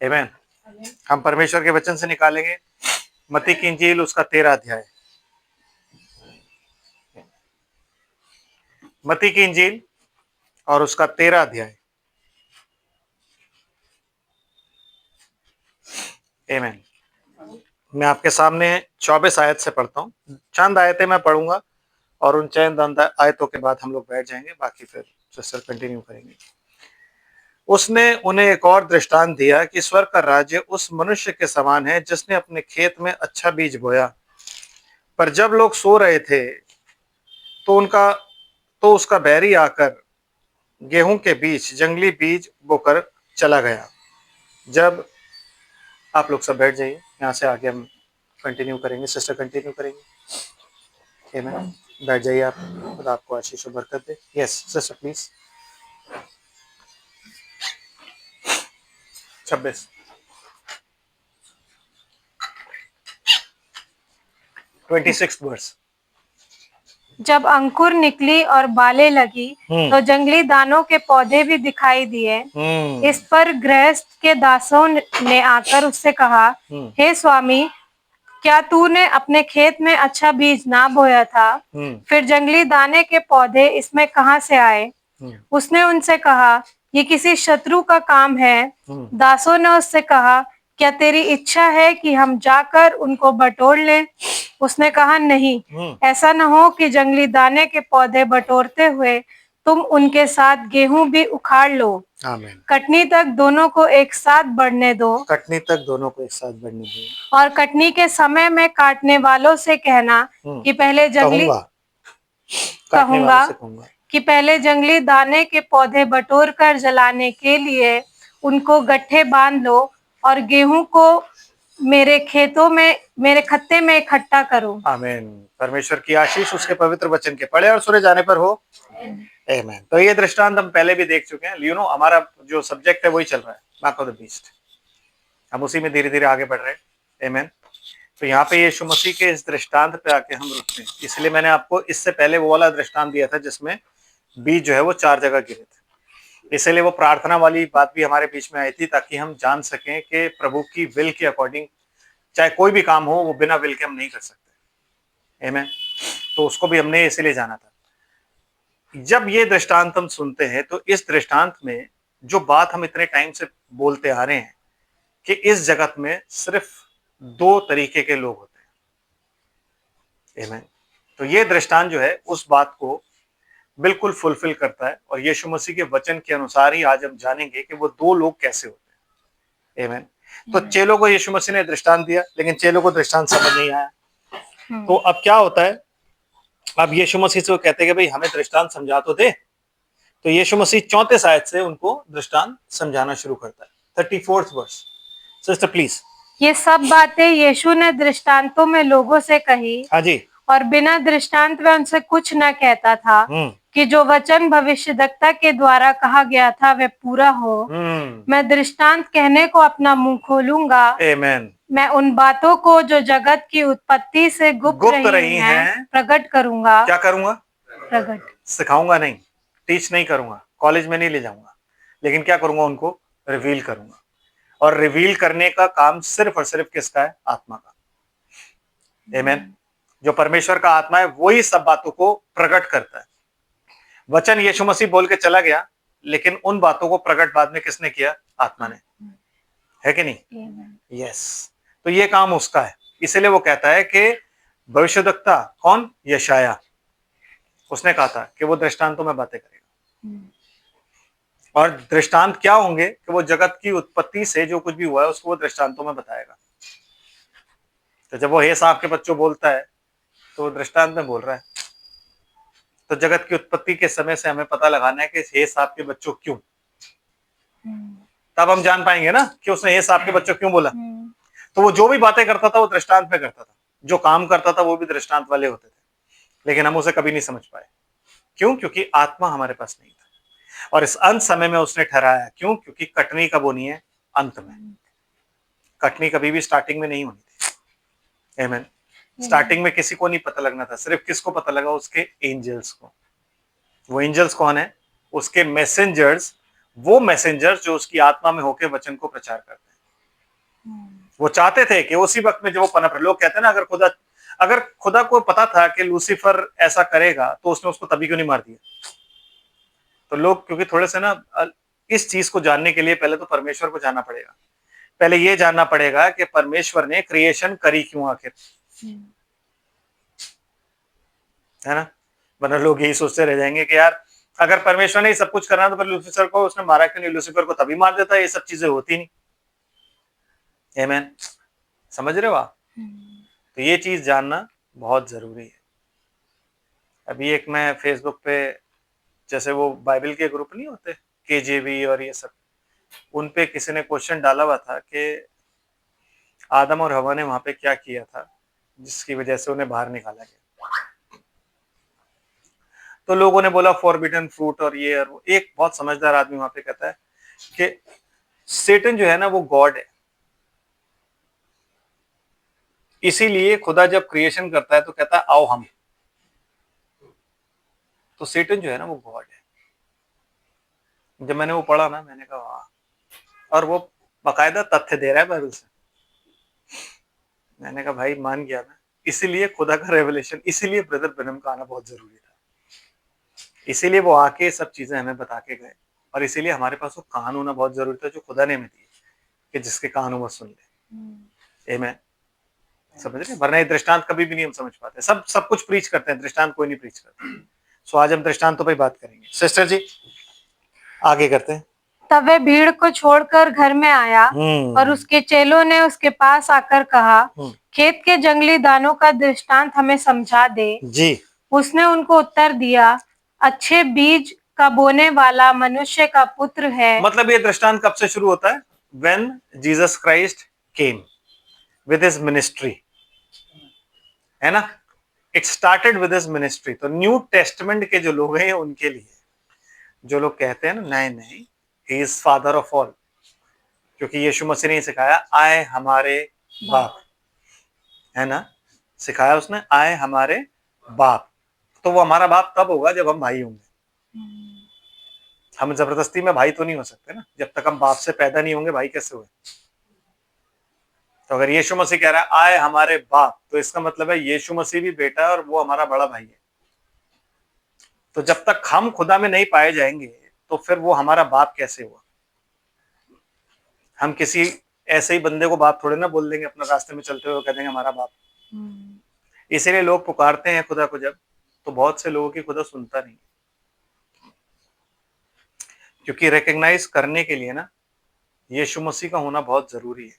आमेन। हम परमेश्वर के वचन से निकालेंगे मत्ती की इंजील उसका 13 अध्याय। मत्ती की इंजील और उसका 13 अध्याय। आमेन। मैं आपके सामने 24 आयत से पढ़ता हूँ। चंद आयतें मैं पढ़ूंगा और उन चंद आयतों के बाद हम लोग बैठ जाएंगे, बाकी फिर सिस्टर कंटिन्यू करेंगे। उसने उन्हें एक और दृष्टांत दिया कि स्वर्ग का राज्य उस मनुष्य के समान है जिसने अपने खेत में अच्छा बीज बोया, पर जब लोग सो रहे थे तो उसका बैरी आकर गेहूं के बीच जंगली बीज बोकर चला गया। जब आप लोग सब बैठ जाइए, यहाँ से आगे हम कंटिन्यू करेंगे, सिस्टर कंटिन्यू करेंगे। आमीन। बैठ जाइए आप, खुदा आपको आशीष और बरकत दे। Yes sister please. 26 26 वर्ष। जब अंकुर निकली और बालें लगी तो जंगली दानों के पौधे भी दिखाई दिए। इस पर गृहस्थ के दासों ने आकर उससे कहा, हे स्वामी, क्या तूने अपने खेत में अच्छा बीज ना बोया था? फिर जंगली दाने के पौधे इसमें कहाँ से आए? उसने उनसे कहा, ये किसी शत्रु का काम है। दासों ने उससे कहा, क्या तेरी इच्छा है कि हम जाकर उनको बटोर लें? उसने कहा, नहीं, ऐसा न हो कि जंगली दाने के पौधे बटोरते हुए तुम उनके साथ गेहूं भी उखाड़ लो। आमीन। कटनी तक दोनों को एक साथ बढ़ने दो। कटनी तक दोनों को एक साथ बढ़ने दो। और कटनी के समय में काटने वालों से कहना कि पहले जंगली कहूंगा कि पहले जंगली दाने के पौधे बटोर कर जलाने के लिए उनको गट्ठे बांध लो और गेहूं को मेरे खत्ते में इकट्ठा करो। आमीन। परमेश्वर की आशीष उसके पवित्र वचन के पढ़े और सुने जाने पर हो। आमीन। तो ये दृष्टांत हम पहले भी देख चुके हैं। हमारा जो सब्जेक्ट है वही चल रहा है, मार्क ऑफ द बीस्ट। हम उसी में धीरे धीरे आगे बढ़ रहे हैं। आमीन। तो यहाँ पे यीशु मसीह के इस दृष्टांत पे आके हम रुकते हैं। इसलिए मैंने आपको इससे पहले वो वाला दृष्टांत दिया था जिसमें बीज जो है वो 4 जगह गिरे थे। इसलिए वो प्रार्थना वाली बात भी हमारे बीच में आई थी, ताकि हम जान सकें कि प्रभु की विल के अकॉर्डिंग चाहे कोई भी काम हो वो बिना विल के हम नहीं कर सकते। आमीन। तो उसको भी हमने इसीलिए जाना था। जब ये दृष्टांत हम सुनते हैं तो इस दृष्टांत में जो बात हम इतने टाइम से बोलते आ रहे हैं कि इस जगत में सिर्फ 2 तरीके के लोग होते हैं। आमीन। तो ये दृष्टांत जो है उस बात को बिल्कुल फुलफिल करता है, और यीशु मसीह के वचन के अनुसार ही आज हम जानेंगे कि वो 2 लोग कैसे होते हैं। आमीन। तो चेलों को यीशु मसीह ने दृष्टांत दिया, लेकिन चेलों को दृष्टांत समझ नहीं आया। तो अब क्या होता है, अब यीशु मसीह से वो कहते हैं कि भाई हमें दृष्टांत समझा तो दे। तो यीशु मसीह 34 आयत से उनको दृष्टांत समझाना शुरू करता है। 34th verse. Sister please. ये सब बातें यीशु ने दृष्टांतों में लोगों से कही। हाँ जी। और बिना दृष्टांत में उनसे कुछ न कहता था कि जो वचन भविष्यद्वक्ता के द्वारा कहा गया था वह पूरा हो। मैं दृष्टांत कहने को अपना मुंह खोलूंगा। आमीन। मैं उन बातों को जो जगत की उत्पत्ति से गुप्त रही हैं प्रकट करूंगा। क्या करूंगा? प्रकट। सिखाऊंगा नहीं, टीच नहीं करूंगा, कॉलेज में नहीं ले जाऊंगा, लेकिन क्या करूंगा? उनको रिवील करूंगा। और रिवील करने का काम सिर्फ और सिर्फ किसका है? आत्मा का। आमीन। जो परमेश्वर का आत्मा है वही सब बातों को प्रकट करता है। वचन यीशु मसीह बोल के चला गया, लेकिन उन बातों को प्रकट बाद में किसने किया? आत्मा ने। है कि नहीं? यस। तो ये काम उसका है। इसलिए वो कहता है कि भविष्यद्वक्ता कौन? यशाया। उसने कहा था कि वो दृष्टांतों में बातें करेगा। और दृष्टांत क्या होंगे? कि वो जगत की उत्पत्ति से जो कुछ भी हुआ है उसको वो दृष्टांतों में बताएगा। तो जब वो हे साहब के बच्चों बोलता है तो वो दृष्टांत में बोल रहा है। तो जगत की उत्पत्ति के समय से हमें पता लगाना है कि हे साहब के बच्चों क्यों, तब हम जान पाएंगे ना कि उसने हे साहब के बच्चों क्यों बोला। तो वो जो भी बातें करता था वो दृष्टांत में करता था, जो काम करता था वो भी दृष्टांत वाले होते थे, लेकिन हम उसे कभी नहीं समझ पाए। क्यों? क्योंकि आत्मा हमारे पास नहीं था। और इस अंत समय में उसने ठहराया। क्यों? क्योंकि कटनी कब होनी है? अंत में। कटनी कभी भी स्टार्टिंग में नहीं होनी थी। आमीन। स्टार्टिंग में किसी को नहीं पता लगना था, सिर्फ किसको पता लगा? उसके एंजल्स को। वो एंजल्स कौन है? उसके मैसेंजर्स। वो मैसेंजर्स जो उसकी आत्मा में होकर वचन को प्रचार करते हैं। वो चाहते थे कि उसी वक्त में जब वो पनप रहे, लोग कहते हैं ना अगर खुदा को पता था कि लूसीफर ऐसा करेगा तो उसने उसको तभी क्यों नहीं मार दिया। तो लोग क्योंकि थोड़े से ना इस चीज को जानने के लिए पहले तो परमेश्वर को जानना पड़ेगा, पहले ये जानना पड़ेगा कि परमेश्वर ने क्रिएशन करी क्यों आखिर, है ना। वरना लोग यही सोचते रह जाएंगे कि यार अगर परमेश्वर ने सब कुछ करना तो फिर लूसीफर को उसने मारा क्यों नहीं, लूसीफर को तभी मार देता, ये सब चीजें होती नहीं। आमीन, समझ रहे हो आप। तो ये चीज जानना बहुत जरूरी है। अभी एक मैं फेसबुक पे, जैसे वो बाइबल के ग्रुप नहीं होते केजेवी और ये सब, उन पे किसी ने क्वेश्चन डाला हुआ था कि आदम और हवा ने वहां पे क्या किया था जिसकी वजह से उन्हें बाहर निकाला गया। तो लोगों ने बोला फॉरबिडन फ्रूट और ये और वो। एक बहुत समझदार आदमी वहां पे कहता है कि सेटन जो है ना वो गॉड है, इसीलिए खुदा जब क्रिएशन करता है तो कहता है आओ हम। तो सेटन जो है ना वो गॉड है। जब मैंने वो पढ़ा ना मैंने कहा वाह, और वो बाकायदा तथ्य दे रहा है बाइबल से। मैंने कहा भाई मान गया ना। इसीलिए खुदा का रेवलेशन, इसीलिए ब्रदर ब्रनम का आना बहुत जरूरी था, इसीलिए वो आके सब चीजें हमें बता के गए, और इसीलिए हमारे पास वो कान होना बहुत जरूरी था जो खुदा ने हमें दिए कि जिसके कान हो वो सुन ले। आमीन, समझ रहे। वरना ये दृष्टांत कभी भी नहीं हम समझ पाते, सब कुछ प्रीच करते हैं, दृष्टांत कोई नहीं प्रीच करता। सो आज हम दृष्टांतों पे बात करेंगे। सिस्टर जी आगे करते हैं। तब वह भीड़ को छोड़कर घर में आया और उसके चेलों ने उसके पास आकर कहा, खेत के जंगली दानों का दृष्टांत हमें समझा दे। जी, उसने उनको उत्तर दिया, अच्छे बीज का बोने वाला मनुष्य का पुत्र है। मतलब ये दृष्टांत कब से शुरू होता है? When Jesus Christ came with his ministry, है ना। It started with his ministry। तो न्यू टेस्टमेंट के जो लोग हैं उनके लिए, जो लोग कहते हैं ना नहीं he is father of all, क्योंकि यीशु मसीह ने सिखाया आए हमारे बाप, है ना, सिखाया उसने आए हमारे बाप। तो वो हमारा बाप तब होगा जब हम भाई होंगे। हम जबरदस्ती में भाई तो नहीं हो सकते ना, जब तक हम बाप से पैदा नहीं होंगे भाई कैसे हुए। तो अगर यीशु मसीह कह रहा है आए हमारे बाप, तो इसका मतलब है यीशु मसीह भी बेटा है और वो हमारा बड़ा भाई है। तो जब तक हम खुदा में नहीं पाए जाएंगे तो फिर वो हमारा बाप कैसे हुआ। हम किसी ऐसे ही बंदे को बाप थोड़े ना बोल देंगे, अपना रास्ते में चलते हुए कह देंगे हमारा बाप। इसीलिए लोग पुकारते हैं खुदा को जब, तो बहुत से लोगों की खुदा सुनता नहीं, क्योंकि रिकॉग्नाइज करने के लिए ना यीशु मसीह का होना बहुत जरूरी है।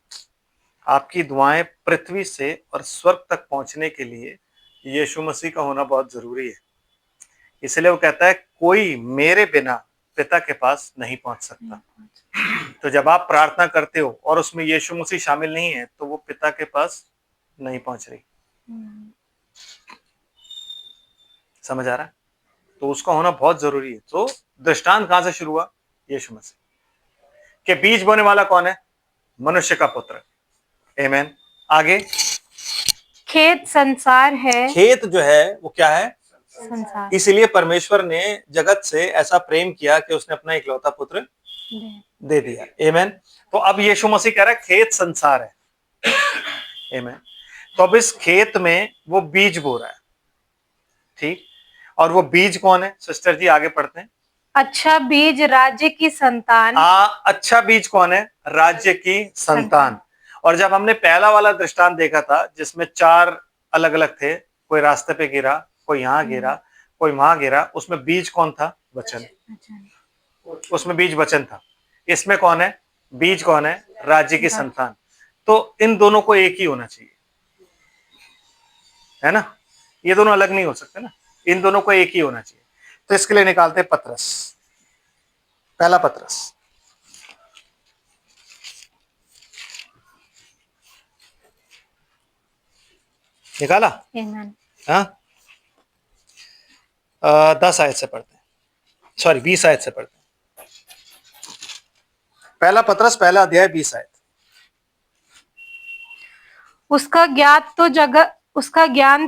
आपकी दुआएं पृथ्वी से और स्वर्ग तक पहुंचने के लिए यीशु मसीह का होना बहुत जरूरी है। इसलिए वो कहता है कोई मेरे बिना पिता के पास नहीं पहुंच सकता। तो जब आप प्रार्थना करते हो और उसमें यीशु मसीह शामिल नहीं है तो वो पिता के पास नहीं पहुंच रही। समझ आ रहा है? तो उसका होना बहुत जरूरी है। तो दृष्टांत कहां से शुरू हुआ? यीशु मसीह के। बीज बोने वाला कौन है? मनुष्य का पुत्र। आमीन। आगे, खेत संसार है। खेत जो है वो क्या है? संसार। इसलिए परमेश्वर ने जगत से ऐसा प्रेम किया कि उसने अपना इकलौता पुत्र दे दिया। आमीन। तो अब यीशु मसीह कह रहा है खेत संसार है। आमीन। तो अब इस खेत में वो बीज बो रहा है, ठीक। और वो बीज कौन है? सिस्टर जी आगे पढ़ते हैं। अच्छा बीज राज्य की संतान। अच्छा बीज कौन है? राज्य की संतान। और जब हमने पहला वाला दृष्टांत देखा था जिसमें 4 अलग अलग थे, कोई रास्ते पे गिरा, कोई यहाँ गिरा, कोई वहां गिरा, उसमें बीज कौन था? वचन। उसमें बीज वचन था। इसमें कौन है? बीज कौन है? राज्य की संतान। तो इन दोनों को एक ही होना चाहिए, है ना। ये दोनों अलग नहीं हो सकते ना, इन दोनों को एक ही होना चाहिए। तो इसके लिए निकालते हैं पतरस, पहला पतरस। निकाला? हाँ, 10 आयत से पढ़ते हैं, सॉरी 20 आयत से पढ़ते हैं। पहला पतरस पहला अध्याय 20 आयत। उसका ज्ञान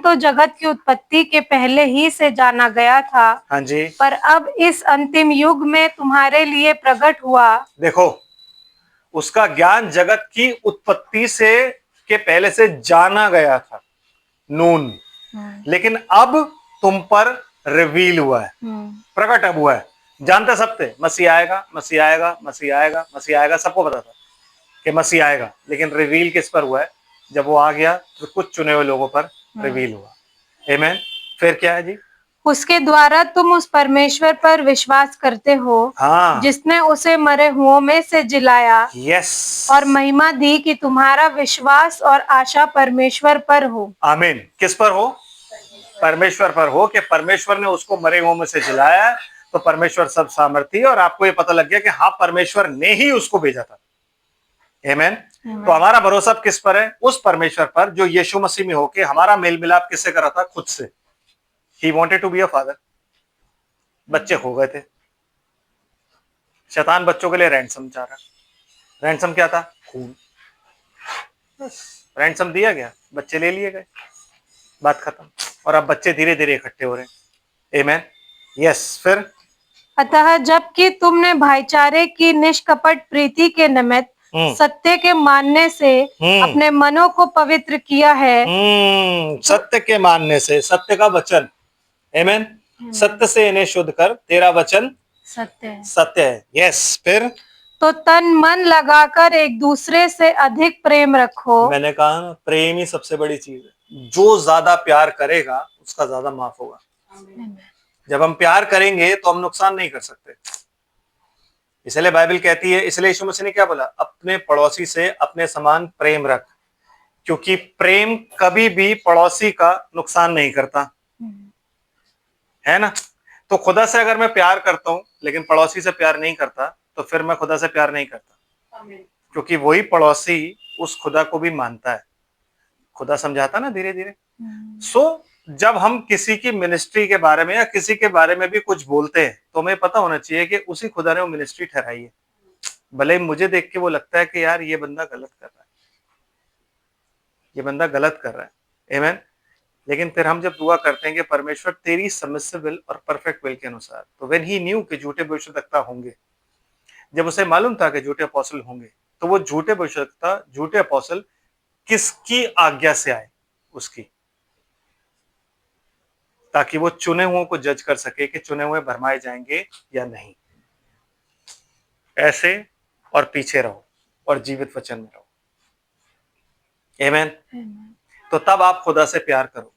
तो जगत की उत्पत्ति के पहले ही से जाना गया था। हाँ जी। पर अब इस अंतिम युग में तुम्हारे लिए प्रकट हुआ। देखो, उसका ज्ञान जगत की उत्पत्ति से के पहले से जाना गया था, नून, लेकिन अब तुम पर रिवील हुआ है, प्रकट अब हुआ है। जानते सब थे मसीह आएगा, मसीह आएगा, मसीह आएगा, मसीह आएगा, सबको पता था कि मसीह आएगा, लेकिन रिवील किस पर हुआ है? जब वो आ गया तो कुछ चुने हुए लोगों पर रिवील हुआ। आमीन। फिर क्या है जी? उसके द्वारा तुम उस परमेश्वर पर विश्वास करते हो, हाँ, जिसने उसे मरे हुओं में से जिलाया, यस, और महिमा दी कि तुम्हारा विश्वास और आशा परमेश्वर पर हो। आमीन। किस पर हो? परमेश्वर पर हो, कि परमेश्वर ने उसको मरे हुओं में से जिलाया, तो परमेश्वर सब सामर्थी, और आपको ये पता लग गया कि हाँ, परमेश्वर ने ही उसको भेजा था। आमीन। तो हमारा भरोसा किस पर है? उस परमेश्वर पर जो यीशु मसीह में होके हमारा मेल मिलाप किससे करा था? खुद से। He wanted to be a father. बच्चे खो गए थे, शैतान बच्चों के लिए रैंसम चाह रहा। रैंसम क्या था? खून। बस रैंसम दिया गया, बच्चे ले लिए गए, बात खत्म। और अब बच्चे धीरे धीरे इकट्ठे हो रहे हैं। आमीन। यस। फिर अतः जबकि तुमने भाईचारे की निष्कपट प्रीति के निमित्त सत्य के मानने से अपने मनों को पवित्र किया है, सत्य के मानने से, सत्य का वचन, आमीन, सत्य से इन्हें शुद्ध कर, तेरा वचन सत्य है, सत्य है। यस। फिर तो तन मन लगाकर एक दूसरे से अधिक प्रेम रखो। मैंने कहा ना, प्रेम ही सबसे बड़ी चीज है। जो ज्यादा प्यार करेगा उसका ज्यादा माफ होगा। जब हम प्यार करेंगे तो हम नुकसान नहीं कर सकते। इसलिए बाइबल कहती है, इसलिए यीशु मसीह ने क्या बोला? अपने पड़ोसी से अपने समान प्रेम रख, क्योंकि प्रेम कभी भी पड़ोसी का नुकसान नहीं करता, है ना? तो खुदा से अगर मैं प्यार करता हूं लेकिन पड़ोसी से प्यार नहीं करता, तो फिर मैं खुदा से प्यार नहीं करता, क्योंकि वही पड़ोसी उस खुदा को भी मानता है। खुदा समझाता ना धीरे धीरे। सो जब हम किसी की मिनिस्ट्री के बारे में या किसी के बारे में भी कुछ बोलते हैं, तो हमें पता होना चाहिए कि उसी खुदा ने वो मिनिस्ट्री ठहराई है। भले ही मुझे देख के वो लगता है कि यार ये बंदा गलत कर रहा है, ये बंदा गलत कर रहा है, आमीन, लेकिन फिर हम जब दुआ करते हैं कि परमेश्वर तेरी सबमिसिव विल और परफेक्ट विल के अनुसार, तो व्हेन ही न्यू कि झूठे भविष्यद्वक्ता होंगे, जब उसे मालूम था कि झूठे अपोस्टल होंगे, तो वो झूठे भविष्यद्वक्ता, झूठे अपोस्टल किसकी आज्ञा से आए? उसकी, ताकि वो चुने हुओं को जज कर सके कि चुने हुए भरमाए जाएंगे या नहीं। ऐसे और पीछे रहो और जीवित वचन में रहो। आमीन। तो तब आप खुदा से प्यार करोगे।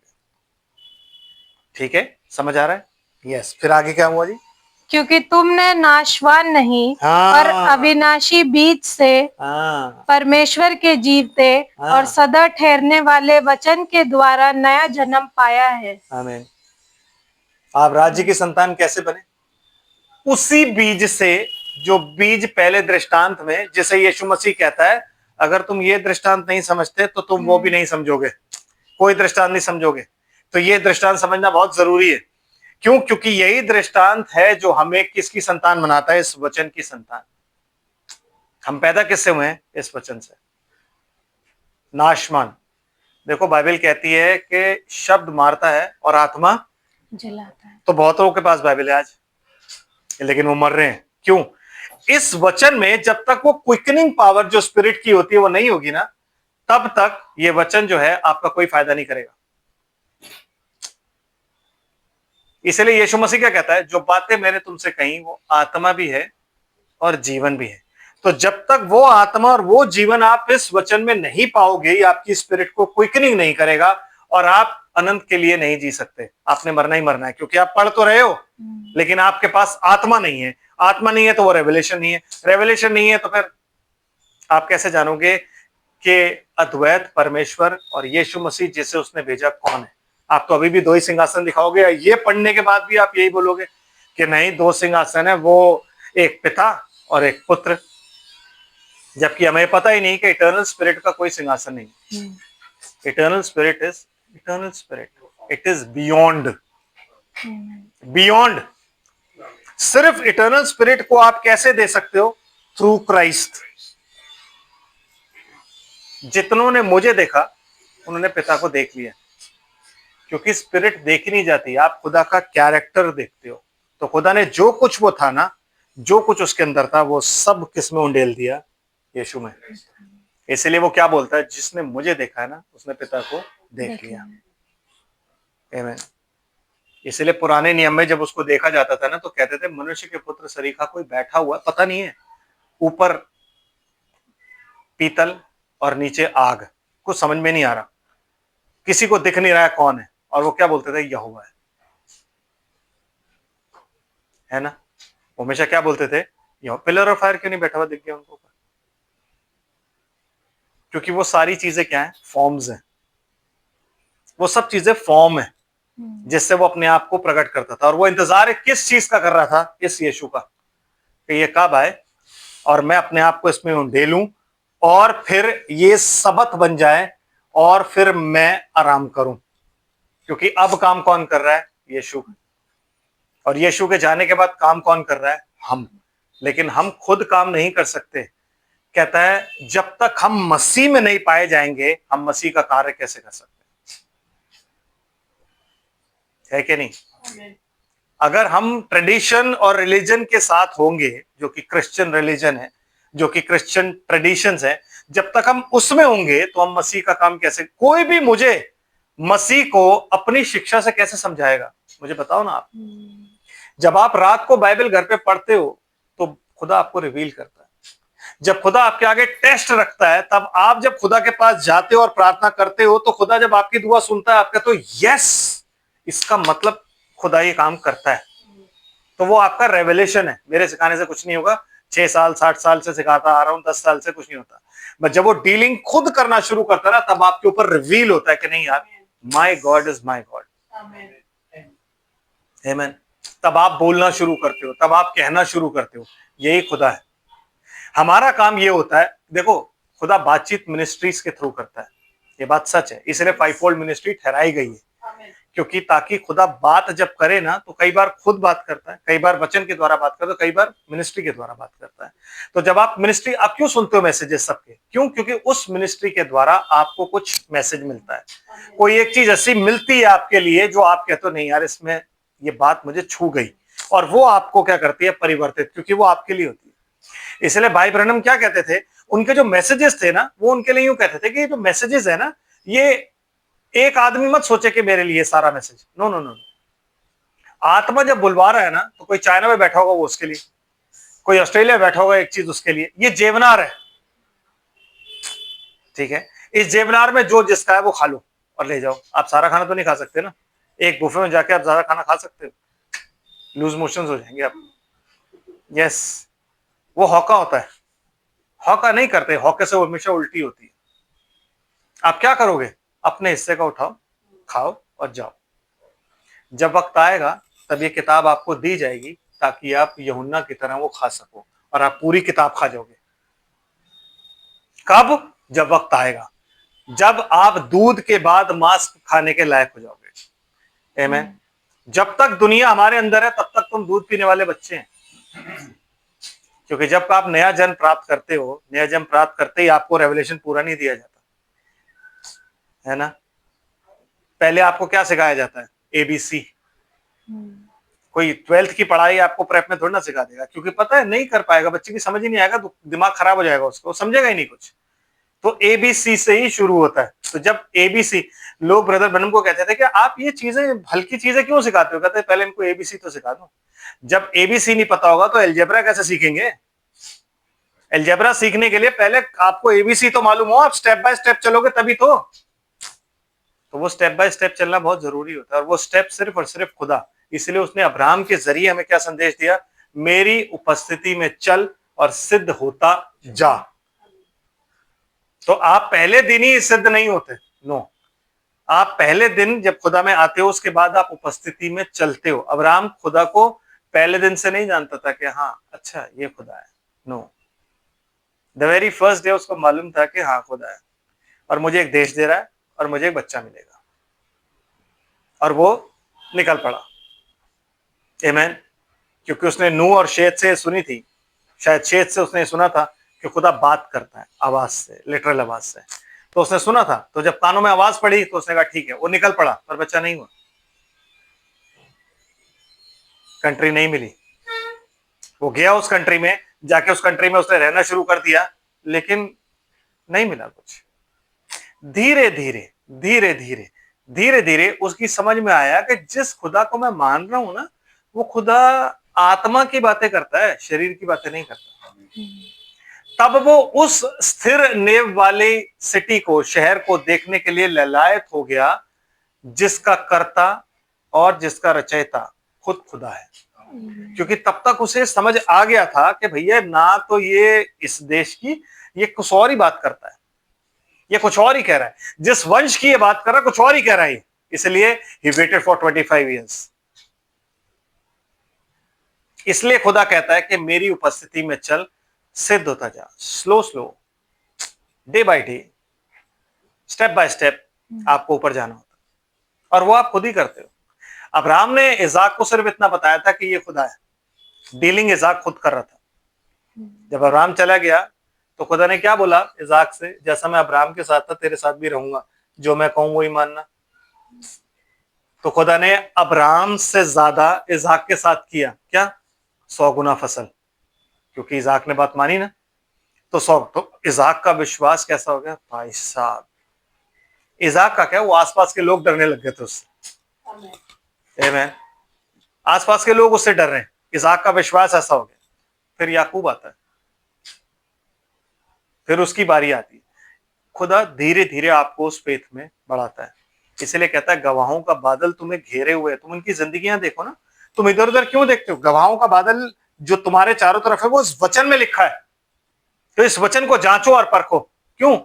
ठीक है, समझ आ रहा है? यस। फिर आगे क्या हुआ जी? क्योंकि तुमने नाशवान नहीं और अविनाशी बीज से परमेश्वर के जीवते और सदा ठहरने वाले वचन के द्वारा नया जन्म पाया है। आमीन। आप राज्य की संतान कैसे बने? उसी बीज से, जो बीज पहले दृष्टांत में, जिसे यीशु मसीह कहता है, अगर तुम ये दृष्टांत नहीं समझते तो तुम वो भी नहीं समझोगे, कोई दृष्टांत नहीं समझोगे। तो ये दृष्टांत समझना बहुत जरूरी है। क्यों? क्योंकि यही दृष्टांत है जो हमें किसकी संतान बनाता है? इस वचन की संतान। हम पैदा किससे हुए हैं? इस वचन से। नाशमान, देखो बाइबल कहती है कि शब्द मारता है और आत्मा जलाता है। तो बहुत लोगों के पास बाइबल है आज, लेकिन वो मर रहे हैं। क्यों? इस वचन में जब तक वो क्विकनिंग पावर जो स्पिरिट की होती है वो नहीं होगी ना, तब तक ये वचन जो है आपका कोई फायदा नहीं करेगा। इसलिए यीशु मसीह क्या कहता है? जो बातें मैंने तुमसे कही वो आत्मा भी है और जीवन भी है। तो जब तक वो आत्मा और वो जीवन आप इस वचन में नहीं पाओगे, ये आपकी स्पिरिट को क्विकनिंग नहीं करेगा और आप अनंत के लिए नहीं जी सकते। आपने मरना ही मरना है, क्योंकि आप पढ़ तो रहे हो लेकिन आपके पास आत्मा नहीं है। आत्मा नहीं है तो वो रेवलेशन नहीं है, रेवलेशन नहीं है तो फिर आप कैसे जानोगे कि अद्वैत परमेश्वर और यीशु मसीह जिसे उसने भेजा कौन है? आप तो अभी भी दो ही सिंहासन दिखाओगे। ये पढ़ने के बाद भी आप यही बोलोगे कि नहीं, दो सिंहासन है, वो एक पिता और एक पुत्र, जबकि हमें पता ही नहीं कि इटर्नल स्पिरिट का कोई सिंहासन नहीं। Eternal spirit is eternal spirit, it is beyond, beyond. सिर्फ इटर्नल स्पिरिट को आप कैसे दे सकते हो? Through Christ. जितनों ने मुझे देखा उन्होंने पिता को देख लिया, क्योंकि स्पिरिट देखी नहीं जाती, आप खुदा का कैरेक्टर देखते हो। तो खुदा ने जो कुछ वो था ना, जो कुछ उसके अंदर था, वो सब किस में उंडेल दिया? यीशु में। इसलिए वो क्या बोलता है, जिसने मुझे देखा है ना उसने पिता को देख लिया। आमीन। इसलिए पुराने नियम में जब उसको देखा जाता था ना तो कहते थे मनुष्य के पुत्र सरीखा कोई बैठा हुआ पता नहीं है, ऊपर पीतल और नीचे आग, कुछ समझ में नहीं आ रहा, किसी को दिख नहीं रहा है कौन है, और वो क्या बोलते थे, यहोवा है ना। वो हमेशा क्या बोलते थे, पिलर ऑफ फायर क्यों नहीं बैठा हुआ दिख गया उनको ऊपर? क्योंकि वो सारी चीजें क्या है, फॉर्म्स हैं, वो सब चीजें फॉर्म है जिससे वो अपने आप को प्रकट करता था। और वो इंतजार किस चीज का कर रहा था, इस यीशु का, कि ये कब आए और मैं अपने आप को इसमें ढेलूं और फिर ये सबत बन जाए और फिर मैं आराम करूं। क्योंकि अब काम कौन कर रहा है, यीशु। और यीशु के जाने के बाद काम कौन कर रहा है, हम। लेकिन हम खुद काम नहीं कर सकते। कहता है जब तक हम मसीह में नहीं पाए जाएंगे हम मसीह का कार्य कैसे कर सकते है कि नहीं। अगर हम ट्रेडिशन और रिलीजन के साथ होंगे, जो कि क्रिश्चियन रिलीजन है, जो कि क्रिश्चियन ट्रेडिशंस है, जब तक हम उसमें होंगे तो हम मसीह का काम कैसे। कोई भी मुझे मसीह को अपनी शिक्षा से कैसे समझाएगा, मुझे बताओ ना आप। जब आप रात को बाइबल घर पे पढ़ते हो तो खुदा आपको रिवील करता है। जब खुदा आपके आगे टेस्ट रखता है, तब आप जब खुदा के पास जाते हो और प्रार्थना करते हो तो खुदा जब आपकी दुआ सुनता है, आपका तो यस, इसका मतलब खुदा ये काम करता है। तो वो आपका रेवलेशन है। मेरे सिखाने से कुछ नहीं होगा, 6 साल 60 साल से सिखाता आ रहा हूं, 10 साल से कुछ नहीं होता। बट जब वो डीलिंग खुद करना शुरू करता है ना, तब आपके ऊपर रिवील होता है कि नहीं यार, माई गॉड इज माई गॉड। आमीन। तब आप बोलना शुरू करते हो, तब आप कहना शुरू करते हो, यही खुदा है। हमारा काम ये होता है, देखो खुदा बातचीत मिनिस्ट्रीज के थ्रू करता है, ये बात सच है। इसलिए 5-fold मिनिस्ट्री ठहराई गई है, क्योंकि ताकि खुदा बात जब करे ना तो कई बार खुद बात करता है, कई बार वचन के द्वारा बात करता है, कई बार मिनिस्ट्री के द्वारा बात करता है। तो जब आप मिनिस्ट्री, आप क्यों सुनते हो मैसेजेस सबके, क्यों? क्योंकि उस मिनिस्ट्री के द्वारा आपको कुछ मैसेज मिलता है, कोई एक चीज ऐसी मिलती है आपके लिए जो आप कहते हो नहीं यार इसमें ये बात मुझे छू गई, और वो आपको क्या करती है, परिवर्तित, क्योंकि वो आपके लिए होती है। इसलिए भाई ब्रैनम क्या कहते थे, उनके जो मैसेजेस थे ना, वो उनके लिए यूं कहते थे कि जो मैसेजेस है ना, ये एक आदमी मत सोचे कि मेरे लिए सारा मैसेज, नो नो नो। आत्मा जब बुलवा रहा है ना, तो कोई चाइना में बैठा होगा वो उसके लिए, कोई ऑस्ट्रेलिया में बैठा होगा एक चीज उसके लिए। ये जेवनार है, ठीक है। इस जेवनार में जो जिसका है वो खा लो और ले जाओ। आप सारा खाना तो नहीं खा सकते ना, एक बुफे में जाके आप सारा खाना खा सकते हो, लूज मोशन हो जाएंगे आप। यस, वो हौका होता है, हौका नहीं करते, हौके से वो हमेशा उल्टी होती है। आप क्या करोगे, अपने हिस्से का उठाओ, खाओ और जाओ। जब वक्त आएगा तब ये किताब आपको दी जाएगी ताकि आप यूहन्ना की तरह वो खा सको, और आप पूरी किताब खा जाओगे। कब? जब वक्त आएगा, जब आप दूध के बाद मांस खाने के लायक हो जाओगे। आमीन। जब तक दुनिया हमारे अंदर है तब तक तुम दूध पीने वाले बच्चे हैं, क्योंकि जब आप नया जन्म प्राप्त करते हो, नया जन्म प्राप्त करते ही आपको रेवलेशन पूरा नहीं दिया जाता है ना। पहले आपको क्या सिखाया जाता है, ABC। कोई 12th की पढ़ाई आपको प्रेप में थोड़ी ना सिखा देगा, क्योंकि पता है नहीं कर पाएगा, बच्चे की समझ ही नहीं आएगा, तो दिमाग खराब हो जाएगा, उसको समझेगा ही नहीं कुछ। तो ABC से ही शुरू होता है। तो जब ABC, लोग ब्रदर ब्रैनम को कहते थे कि आप ये चीजें, हल्की चीजें क्यों सिखाते हो, कहते पहले इनको ABC तो सिखा दो। जब ABC नहीं पता होगा तो अलजेब्रा कैसे सीखेंगे। अलजेब्रा सीखने के लिए पहले आपको ABC तो मालूम हो, आप स्टेप बाय स्टेप चलोगे तभी तो वो स्टेप बाय स्टेप चलना बहुत जरूरी होता है, और वो स्टेप सिर्फ और सिर्फ खुदा। इसलिए उसने अब्राहम के जरिए हमें क्या संदेश दिया, मेरी उपस्थिति में चल और सिद्ध होता जा। तो आप पहले दिन ही सिद्ध नहीं होते, नो। आप पहले दिन जब खुदा में आते हो उसके बाद आप उपस्थिति में चलते हो। अब्राहम खुदा को पहले दिन से नहीं जानता था कि हाँ अच्छा ये खुदा है, no. The very first day उसको मालूम था कि हाँ खुदा है, और मुझे एक देश दे रहा है और मुझे एक बच्चा मिलेगा, और वो निकल पड़ा। आमीन। क्योंकि उसने नूह और शेत से सुनी थी, शायद शेत से उसने सुना था कि खुदा बात करता है आवाज से, लिटरल आवाज से, तो उसने सुना था। तो जब कानों में आवाज पड़ी तो उसने कहा ठीक है, वो निकल पड़ा, पर बच्चा नहीं हुआ, कंट्री नहीं मिली। वो गया उस कंट्री में, जाके उस कंट्री में उसने रहना शुरू कर दिया, लेकिन नहीं मिला कुछ। धीरे धीरे धीरे धीरे धीरे धीरे उसकी समझ में आया कि जिस खुदा को मैं मान रहा हूं ना, वो खुदा आत्मा की बातें करता है, शरीर की बातें नहीं करता। तब वो उस स्थिर नेव वाली सिटी को, शहर को देखने के लिए ललायत हो गया, जिसका कर्ता और जिसका रचयिता खुद खुदा है। क्योंकि तब तक उसे समझ आ गया था कि भैया ना तो ये इस देश की, ये कुछ और ही बात करता है, ये कुछ और ही कह रहा है, जिस वंश की ये बात कर रहा है कुछ और ही कह रहा है। इसलिए ही वेटेड फॉर 25 ईयर्स। इसलिए खुदा कहता है कि मेरी उपस्थिति में चल, सिद्ध होता जा, slow slow, day by day, step by step आपको ऊपर जाना होता है, और वो आप खुद ही करते हो। अब्राहम ने इजाक को सिर्फ इतना बताया था कि ये खुदा है, डीलिंग इजाक खुद कर रहा था। जब अब्राहम चला गया तो खुदा ने क्या बोला इजाक से, जैसा मैं अब्राहम के साथ था तेरे साथ भी रहूंगा, जो मैं कहूं वही मानना। तो खुदा ने अब्राहम से ज्यादा इजाक के साथ किया क्या? 100 गुना फसल, क्योंकि इजाक ने बात मानी ना। तो 100, तो इजाक का विश्वास कैसा हो गया भाई साहब। इजाक का क्या, वो आसपास के लोग डरने लग गए थे उससे। आमीन। आसपास के लोग उससे डर रहे हैं, इजाक का विश्वास ऐसा हो गया। फिर याकूब आता है, फिर उसकी बारी आती है। खुदा धीरे धीरे आपको उस फेथ में बढ़ाता है। इसलिए कहता है गवाहों का बादल तुम्हें घेरे हुए है। तुम उनकी जिंदगियां देखो ना, तुम इधर उधर क्यों देखते हो? गवाहों का बादल जो तुम्हारे चारों तरफ है वो इस वचन में लिखा है। तो इस वचन को जांचो और परखो। क्यों?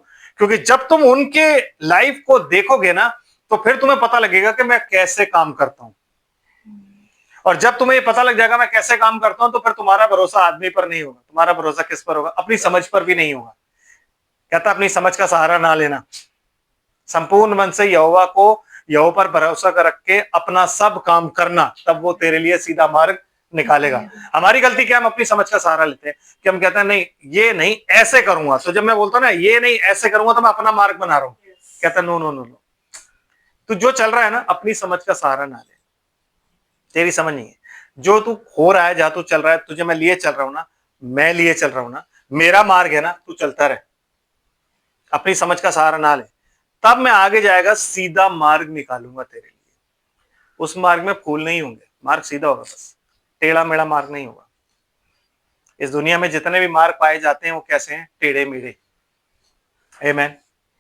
क्योंकि जब तुम उनके लाइफ को देखोगे ना, तो फिर तुम्हें पता लगेगा कि मैं कैसे काम करता हूं। और जब तुम्हें पता लग जाएगा मैं कैसे काम करता हूं, तो फिर तुम्हारा भरोसा आदमी पर नहीं होगा, तुम्हारा भरोसा किस पर होगा? अपनी समझ पर भी नहीं होगा। कहता अपनी समझ का सहारा ना लेना, संपूर्ण मन से यहोवा पर भरोसा कर रख के अपना सब काम करना, तब वो तेरे लिए सीधा मार्ग निकालेगा। हमारी गलती क्या, हम अपनी समझ का सहारा लेते हैं कि हम कहते हैं नहीं ये नहीं ऐसे करूंगा। तो जब मैं बोलता हूं ना ये नहीं ऐसे करूंगा, तो मैं अपना मार्ग बना रहा हूं। कहता नो नो नो नो, तू जो चल रहा है ना अपनी समझ का सहारा ना ले, तेरी समझ नहीं है। जो तू हो रहा है, जहां तू चल रहा है, तुझे मैं लिए चल रहा हूं ना, मैं लिए चल रहा हूं ना, मेरा मार्ग है ना, तू चलता रहे, अपनी समझ का सहारा ना ले। तब मैं आगे जाएगा सीधा मार्ग निकालूंगा तेरे लिए। उस मार्ग में फूल नहीं होंगे, मार्ग सीधा होगा, बस टेढ़ा मेढ़ा मार्ग नहीं होगा। इस दुनिया में जितने भी मार्ग पाए जाते हैं वो कैसे हैं? टेढ़े मेढ़े। आमीन।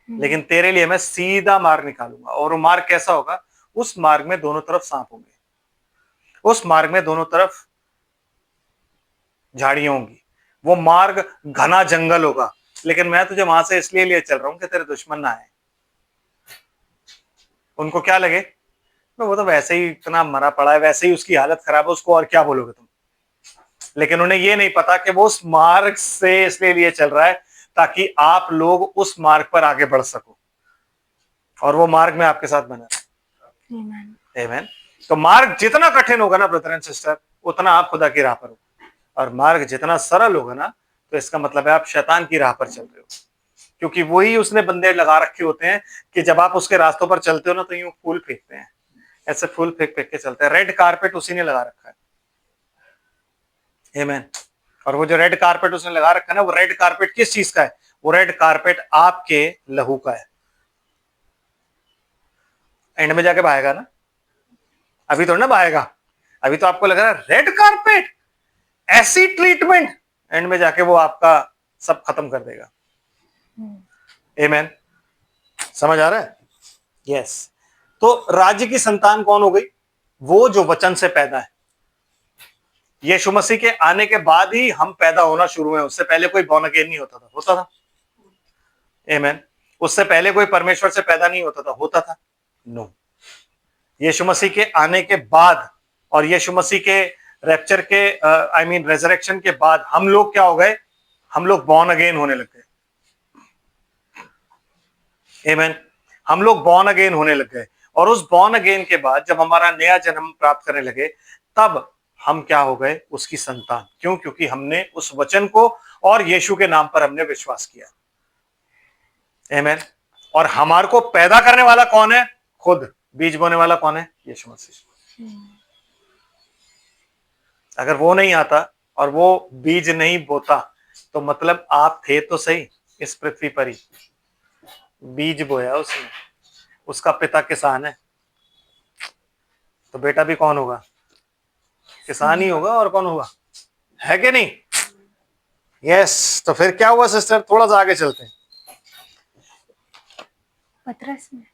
लेकिन तेरे लिए मैं सीधा मार्ग निकालूंगा। और वो मार्ग कैसा होगा? उस मार्ग में दोनों तरफ सांप होंगे, उस मार्ग में दोनों तरफ झाड़ियां होंगी, वो मार्ग घना जंगल होगा। लेकिन मैं तुझे वहां से इसलिए लिए चल रहा हूं कि तेरे दुश्मन ना आए, उनको क्या लगे वो तो वैसे ही इतना मरा पड़ा है, वैसे ही उसकी हालत खराब है, उसको और क्या बोलोगे तुम। लेकिन उन्हें ये नहीं पता कि वो उस मार्ग से इसलिए लिए चल रहा है ताकि आप लोग उस मार्ग पर आगे बढ़ सको, और वो मार्ग में आपके साथ बना रहे। आमीन। तो मार्ग जितना कठिन होगा ना ब्रदर एंड सिस्टर, उतना आप खुदा की राह पर हो। और मार्ग जितना सरल होगा ना, तो इसका मतलब है आप शैतान की राह पर चल रहे हो। क्योंकि वही उसने बंदे लगा रखे होते हैं कि जब आप उसके रास्तों पर चलते हो ना, तो यूं फूल फेंकते हैं, ऐसे फूल फेंक फेंक के चलते हैं। रेड कारपेट उसी ने लगा रखा है। आमीन। और वो जो रेड कारपेट उसने लगा रखा है ना, वो रेड कारपेट किस चीज का है? वो रेड कारपेट आपके लहू का है। एंड में जाके बहाएगा ना, अभी तो ना बहाएगा। अभी तो आपको लग रहा है रेड कारपेट, ऐसी ट्रीटमेंट, एंड में जाके वो आपका सब खत्म कर देगा। आमीन। समझ आ रहा है? यस। तो राज्य की संतान कौन हो गई? वो जो वचन से पैदा है। यीशु मसीह के आने के बाद ही हम पैदा होना शुरू हुए, उससे पहले कोई बॉर्न अगेन नहीं होता था। होता था? आमीन। उससे पहले कोई परमेश्वर से पैदा नहीं होता था। होता था? नो। यीशु मसीह के आने के बाद और यीशु मसीह के रैप्चर के रेजरेक्शन के बाद हम लोग क्या हो गए? हम लोग बॉर्न अगेन होने लग गए। आमीन। हम लोग बॉर्न अगेन होने लग गए, और उस बॉर्न अगेन के बाद जब हमारा नया जन्म प्राप्त करने लगे, तब हम क्या हो गए? उसकी संतान। क्यों? क्योंकि हमने उस वचन को और यीशु के नाम पर हमने विश्वास किया। आमीन। और हमारे को पैदा करने वाला कौन है? खुद। बीज बोने वाला कौन है? यीशु मसीह। अगर वो नहीं आता और वो बीज नहीं बोता, तो मतलब आप थे तो सही इस पृथ्वी पर ही, बीज बोया उसने, उसका पिता किसान है, तो बेटा भी कौन होगा? किसान ही होगा, और कौन होगा? है कि नहीं? यस। तो फिर क्या हुआ सिस्टर, थोड़ा सा आगे चलते हैं। पतरस में।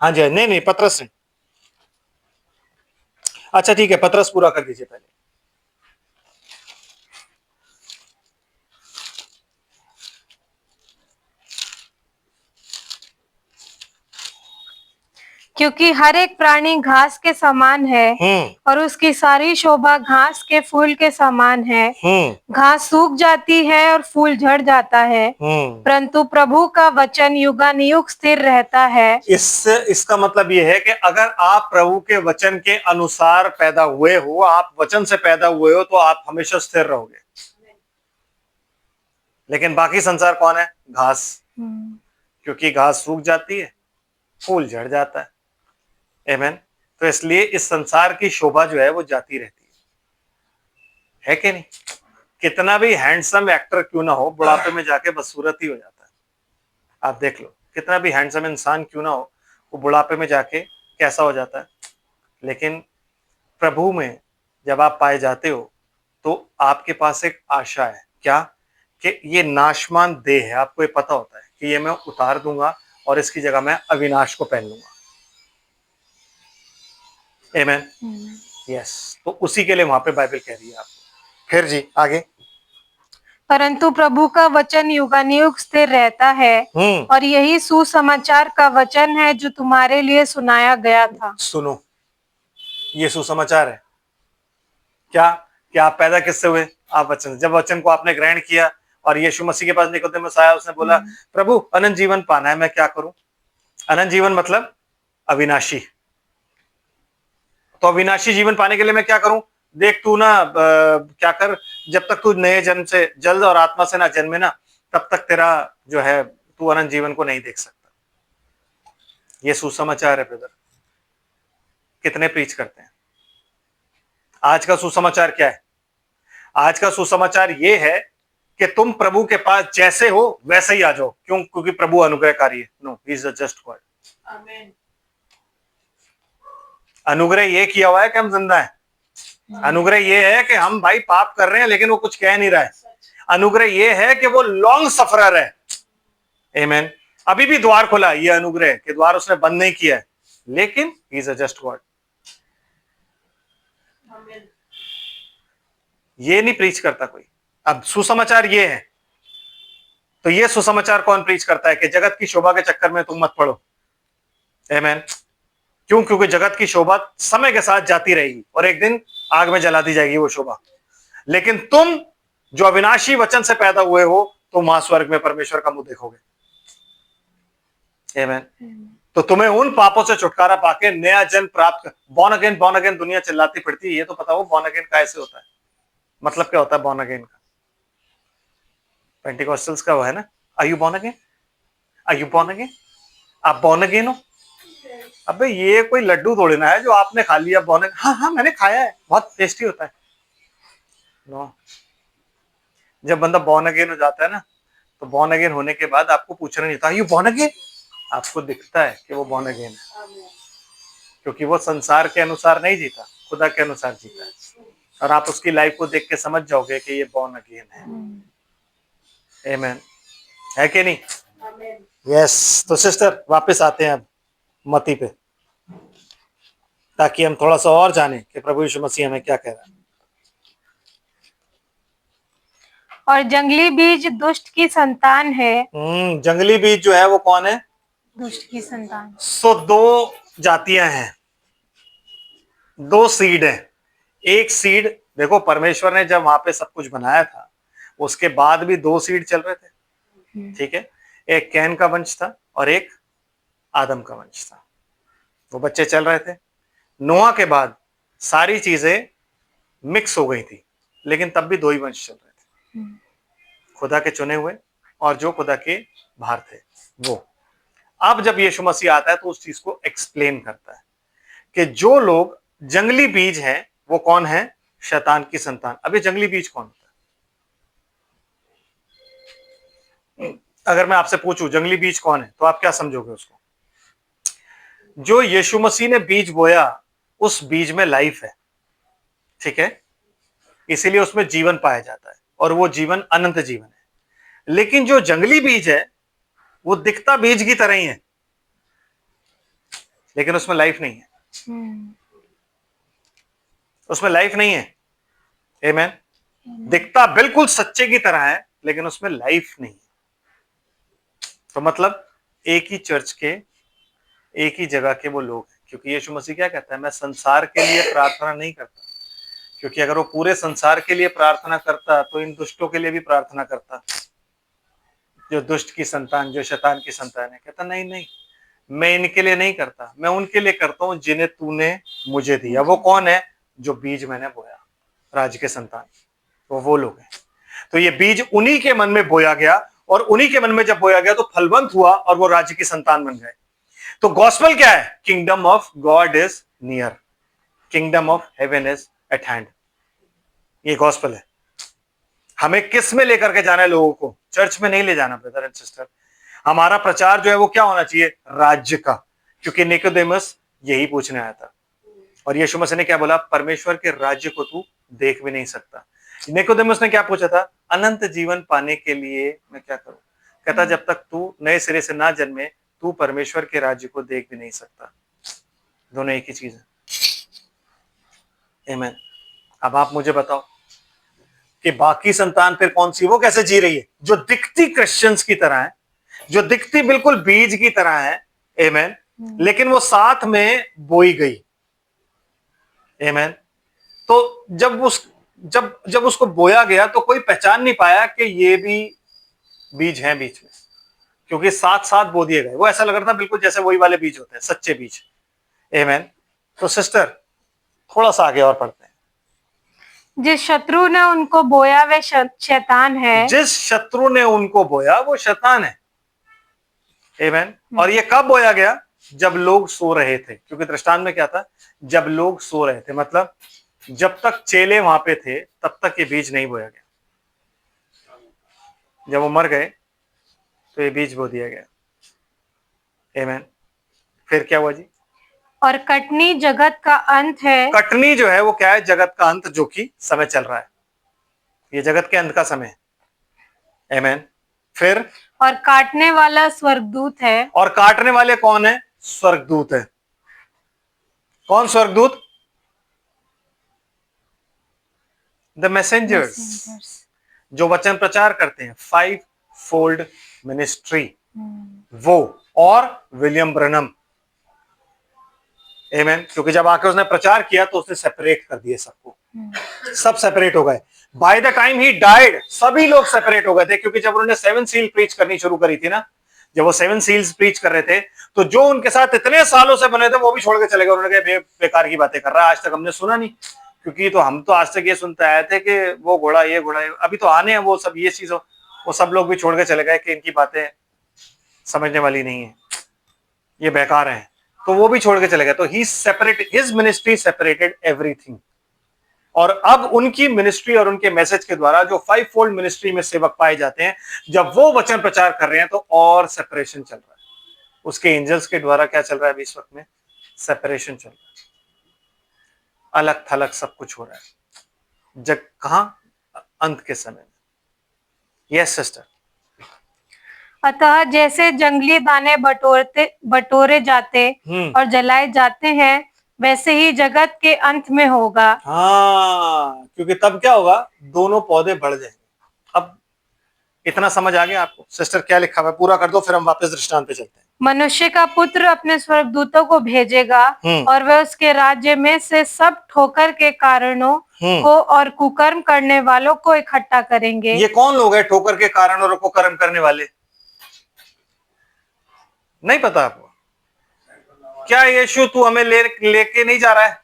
हाँ जी, नहीं नहीं, पतरस ने। अच्छा ठीक है, पतरस पूरा कर दीजिए पहले। क्योंकि हर एक प्राणी घास के समान है और उसकी सारी शोभा घास के फूल के समान है। घास सूख जाती है और फूल झड़ जाता है, परंतु प्रभु का वचन युगानुयुग स्थिर रहता है। इसका मतलब यह है कि अगर आप प्रभु के वचन के अनुसार पैदा हुए हो, आप वचन से पैदा हुए हो, तो आप हमेशा स्थिर रहोगे। लेकिन बाकी संसार कौन है? घास। क्योंकि घास सूख जाती है, फूल झड़ जाता है। आमीन। तो इसलिए इस संसार की शोभा जो है वो जाती रहती है कि नहीं? कितना भी हैंडसम एक्टर क्यों ना हो, बुढ़ापे में जाके बदसूरत ही हो जाता है। आप देख लो, कितना भी हैंडसम इंसान क्यों ना हो, वो बुढ़ापे में जाके कैसा हो जाता है। लेकिन प्रभु में जब आप पाए जाते हो तो आपके पास एक आशा है, क्या? कि ये नाशमान देह है, आपको ये पता होता है कि ये मैं उतार दूंगा और इसकी जगह मैं अविनाश को पहन लूंगा। आमीन। यस। तो उसी के लिए वहां पे बाइबल कह रही है आपको। फिर जी आगे। परंतु प्रभु का वचन युगानुयुग स्थिर रहता है, और यही सुसमाचार का वचन है जो तुम्हारे लिए सुनाया गया था। सुनो, ये सुसमाचार है। क्या? कि आप पैदा किससे हुए? आप वचन से। जब वचन को आपने ग्रहण किया और यीशु मसीह के पास निकोदेमुस आया, उसने बोला, प्रभु अनंत जीवन पाना है, मैं क्या करूं? अनंत जीवन मतलब अविनाशी। तो अविनाशी जीवन पाने के लिए मैं क्या करूं? देख तू ना क्या कर, जब तक तू नए जन्म से, जल और आत्मा से ना जन्मे ना, तब तक तेरा जो है तू अनंत जीवन को नहीं देख सकता। ये सुसमाचार है ब्रदर। कितने प्रीच करते हैं? आज का सुसमाचार क्या है? आज का सुसमाचार ये है कि तुम प्रभु के पास जैसे हो वैसे ही आ जाओ। क्यों? क्योंकि प्रभु अनुग्रहकारी है। No, he is a just God. आमीन। अनुग्रह ये किया हुआ है कि हम जिंदा हैं। अनुग्रह ये है कि हम भाई पाप कर रहे हैं लेकिन वो कुछ कह नहीं रहा है। अनुग्रह ये है कि वो लॉन्ग सफरर है। आमीन। अभी भी द्वार खुला है, ये अनुग्रह के द्वार उसने बंद नहीं किया है, लेकिन ही इज अ जस्ट गॉड। ये नहीं प्रीच करता कोई। अब सुसमाचार ये है, तो ये सुसमाचार कौन प्रीच करता है? कि जगत की शोभा के चक्कर में तुम मत पड़ो। आमीन। क्यों? क्योंकि जगत की शोभा समय के साथ जाती रहेगी और एक दिन आग में जला दी जाएगी वो शोभा। लेकिन तुम जो अविनाशी वचन से पैदा हुए हो, तुम वहां स्वर्ग में परमेश्वर का मुंह देखोगे। आमीन। तो तुम्हें उन पापों से छुटकारा पाके नया जन्म प्राप्त। बॉर्न अगेन दुनिया चिल्लाती फिरती है, ये तो पता हो बॉर्न अगेन कैसे होता है? मतलब क्या होता है बॉर्न अगेन का? पेंटिकॉस्टल्स का वो है ना, are you born again? Are you born again? आप बॉर्न अगेन हो? अबे ये कोई लड्डू थोड़ी ना है जो आपने खा लिया बॉर्न अगेन। हाँ हाँ मैंने खाया है, बहुत टेस्टी होता है। नो, जब बंदा बॉर्न अगेन हो जाता है ना, तो बॉर्न अगेन होने के बाद आपको पूछना नहीं था यू बॉर्न अगेन, आपको दिखता है कि वो बॉर्न अगेन है, क्योंकि वो संसार के अनुसार नहीं जीता, खुदा के अनुसार जीता है। और आप उसकी लाइफ को देख के समझ जाओगे कि ये बॉर्न अगेन है। आमीन। है कि नहीं? यस। तो सिस्टर वापस आते हैं अब मती पे, ताकि हम थोड़ा सा और जाने कि प्रभु यीशु मसीह हमें क्या कह रहा है। और जंगली बीज दुष्ट की संतान है। जंगली बीज जो है वो कौन है? दुष्ट की संतान। सो दो जातियां हैं, दो सीड है। एक सीड, देखो परमेश्वर ने जब वहां पे सब कुछ बनाया था, उसके बाद भी दो सीड चल रहे थे। ठीक है, एक कैन का वंश था और एक आदम का वंश था। वो बच्चे चल रहे थे। नोआ के बाद सारी चीजें मिक्स हो गई थी, लेकिन तब भी दो ही वंश चल रहे थे, खुदा के चुने हुए और जो खुदा के बाहर थे वो। अब जब यीशु मसीह आता है तो उस चीज को एक्सप्लेन करता है कि जो लोग जंगली बीज हैं वो कौन है? शैतान की संतान। अब ये जंगली बीज कौन होता है? अगर मैं आपसे पूछूं जंगली बीज कौन है तो आप क्या समझोगे उसको? जो यीशु मसीह ने बीज बोया उस बीज में लाइफ है, ठीक है, इसीलिए उसमें जीवन पाया जाता है और वो जीवन अनंत जीवन है। लेकिन जो जंगली बीज है वो दिखता बीज की तरह ही है, लेकिन उसमें लाइफ नहीं है, उसमें लाइफ नहीं है। आमीन। दिखता बिल्कुल सच्चे की तरह है लेकिन उसमें लाइफ नहीं है। तो मतलब एक ही चर्च के, एक ही जगह के वो लोग हैं, क्योंकि यीशु मसीह क्या कहता है, मैं संसार के लिए प्रार्थना नहीं करता, क्योंकि अगर वो पूरे संसार के लिए प्रार्थना करता तो इन दुष्टों के लिए भी प्रार्थना करता, जो दुष्ट की संतान, जो शैतान की संतान है। कहता नहीं नहीं, मैं इनके लिए नहीं करता, मैं उनके लिए करता हूं जिन्हें तूने मुझे दिया। वो कौन है? जो बीज मैंने बोया, राज्य के संतान, वो लोग हैं। तो ये बीज उन्हीं के मन में बोया गया और उन्हीं के मन में जब बोया गया तो फलवंत हुआ और वो राज्य की संतान बन गए। तो गॉस्पेल क्या है? Kingdom of God is near, kingdom of heaven is eight hand. ये गॉस्पेल है। हमें किस में लेकर के जाना है लोगों को? चर्च में नहीं ले जाना ब्रदर एंड सिस्टर। हमारा प्रचार जो है वो क्या होना चाहिए? राज्य का। क्योंकि निकोदेमस यही पूछने आया था और यीशु मसीह ने क्या बोला? परमेश्वर के राज्य को तू देख भी नहीं सकता। निकोदेमस ने क्या पूछा था? अनंत जीवन पाने के लिए मैं क्या करूं? कहता जब तक तू नए सिरे से ना जन्मे तू परमेश्वर के राज्य को देख भी नहीं सकता। दोनों एक ही चीज है। आमीन। अब आप मुझे बताओ कि बाकी संतान फिर कौन सी? वो कैसे जी रही है? जो दिखती क्रिश्चियंस की तरह है, जो दिखती बिल्कुल बीज की तरह है। आमीन। लेकिन वो साथ में बोई गई। आमीन। तो जब उसको बोया गया तो कोई पहचान नहीं पाया कि ये भी बीज हैं बीच में, क्योंकि साथ साथ बो दिए गए। वो ऐसा लग रहा था बिल्कुल जैसे वही वाले बीज होते हैं, सच्चे बीज। आमीन। तो सिस्टर थोड़ा सा आगे और पढ़ते हैं। जिस शत्रु ने उनको बोया वे शैतान है। जिस शत्रु ने उनको बोया वो शैतान है। आमीन। और ये कब बोया गया? जब लोग सो रहे थे। क्योंकि दृष्टांत में क्या था? जब लोग सो रहे थे, मतलब जब तक चेले वहां पे थे तब तक ये बीज नहीं बोया गया। जब वो मर गए तो ये बीज बो दिया गया। आमीन। फिर क्या हुआ जी? और कटनी जगत का अंत है। कटनी जो है वो क्या है? जगत का अंत, जो कि समय चल रहा है। ये जगत के अंत का समय है। आमीन। फिर और काटने वाला स्वर्गदूत है। और काटने वाले कौन है? स्वर्गदूत है। कौन स्वर्गदूत? द मैसेंजर्स, जो वचन प्रचार करते हैं। 5 फोल्ड मिनिस्ट्री, वो और विलियम ब्रनम। आमीन। क्योंकि जब आके उसने प्रचार किया तो उसने सेपरेट कर दिए सबको, सब सेपरेट हो गए। By the time he died सभी लोग सेपरेट हो गए थे, क्योंकि जब उन्होंने 7 सील प्रीच करनी शुरू करी थी ना, जब वो 7 सील्स प्रीच कर रहे थे तो जो उनके साथ इतने सालों से बने थे वो भी छोड़ के चले गए। उन्होंने कहा बेकार की बातें कर रहा है, आज तक हमने सुना नहीं। क्योंकि तो हम तो आज तक ये सुनते आए थे कि वो घोड़ा, ये घोड़ा, अभी तो आने हैं वो सब, ये चीज, वो सब लोग भी छोड़ के चले गए कि इनकी बातें समझने वाली नहीं है, ये बेकार है। तो वो भी छोड़ के चले गए। तो he separate, his ministry separated everything. और अब उनकी मिनिस्ट्री और उनके मैसेज के द्वारा जो 5 फोल्ड मिनिस्ट्री में सेवक पाए जाते हैं, जब वो वचन प्रचार कर रहे हैं तो और सेपरेशन चल रहा है। उसके एंजल्स के द्वारा क्या चल रहा है अभी इस वक्त में? सेपरेशन चल रहा है, अलग थलग सब कुछ हो रहा है। जब कहां? अंत के समय में। Yes sister. अतः जैसे जंगली दाने बटोरे जाते और जलाए जाते हैं, वैसे ही जगत के अंत में होगा। हाँ, क्योंकि तब क्या होगा? दोनों पौधे बढ़ जाएंगे। अब इतना समझ आ गया आपको? सिस्टर क्या लिखा हुआ है पूरा कर दो, फिर हम वापस दृष्टांत पे चलते हैं। मनुष्य का पुत्र अपने स्वर्गदूतों को भेजेगा और वे उसके राज्य में से सब ठोकर के कारणों को और कुकर्म करने वालों को इकट्ठा करेंगे। ये कौन लोग हैं ठोकर के कारण और कुकर्म करने वाले? नहीं पता आपको? क्या यीशु तू हमें लेके नहीं जा रहा है?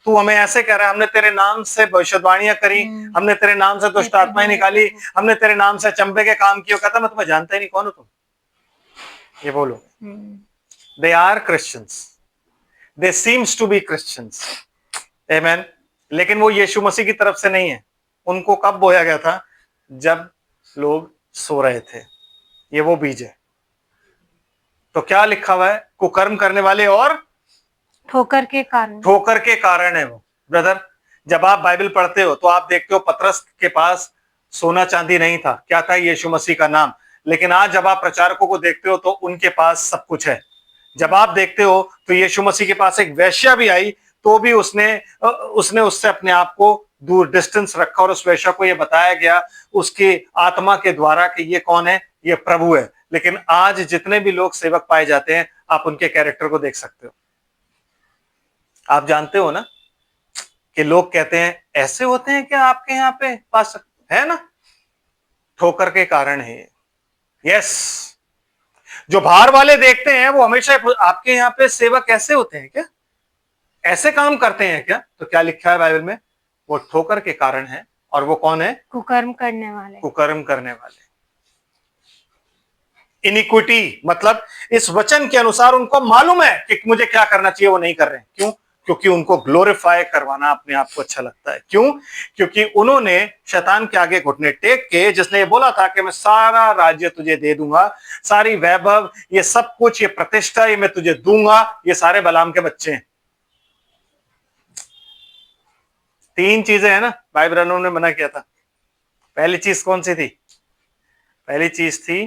तू हमें ऐसे कह रहा है, हमने तेरे नाम से भविष्यवाणियां करी, हमने तेरे नाम से दुष्ट आत्माएं निकाली, हमने तेरे नाम से चंबे के काम किए। कहता मैं तुम्हें जानता ही नहीं, कौन हो तुम? ये बोलो। They are Christians, they seems to be Christians. आमीन। लेकिन वो यीशु मसीह की तरफ से नहीं है। उनको कब बोया गया था? जब लोग सो रहे थे। ये वो बीज है। तो क्या लिखा हुआ है? कुकर्म करने वाले और ठोकर के कारण। ठोकर के कारण है वो। ब्रदर, जब आप बाइबल पढ़ते हो तो आप देखते हो पतरस के पास सोना चांदी नहीं था, क्या था? यीशु मसीह का नाम। लेकिन आज जब आप प्रचारकों को देखते हो तो उनके पास सब कुछ है। जब आप देखते हो तो यीशु मसीह के पास एक वेश्या भी आई तो भी उसने उससे अपने आप को दूर डिस्टेंस रखा, और उस वेश्या को यह बताया गया उसकी आत्मा के द्वारा कि ये कौन है? ये प्रभु है। लेकिन आज जितने भी लोग सेवक पाए जाते हैं, आप उनके कैरेक्टर को देख सकते हो। आप जानते हो ना कि लोग कहते हैं ऐसे होते हैं क्या आपके यहाँ पे पास, है ना? ठोकर के कारण है। यस, जो बाहर वाले देखते हैं वो हमेशा आपके यहाँ पे सेवक ऐसे होते हैं क्या, ऐसे काम करते हैं क्या? तो क्या लिखा है बाइबल में? वो ठोकर के कारण है। और वो कौन है? कुकर्म करने वाले। कुकर्म करने वाले। इनिक्विटी, मतलब इस वचन के अनुसार उनको मालूम है कि मुझे क्या करना चाहिए, वो नहीं कर रहे हैं। क्यों? क्योंकि उनको ग्लोरीफाई करवाना अपने आप को अच्छा लगता है। क्यों? क्योंकि उन्होंने शैतान के आगे घुटने टेक के, जिसने ये बोला था कि मैं सारा राज्य तुझे दे दूंगा, सारी वैभव, ये सब कुछ, ये प्रतिष्ठा, ये मैं तुझे दूंगा, ये सारे बलाम के बच्चे हैं। 3 चीजें है ना बाइबल ने मना किया था। पहली चीज कौन सी थी? पहली चीज थी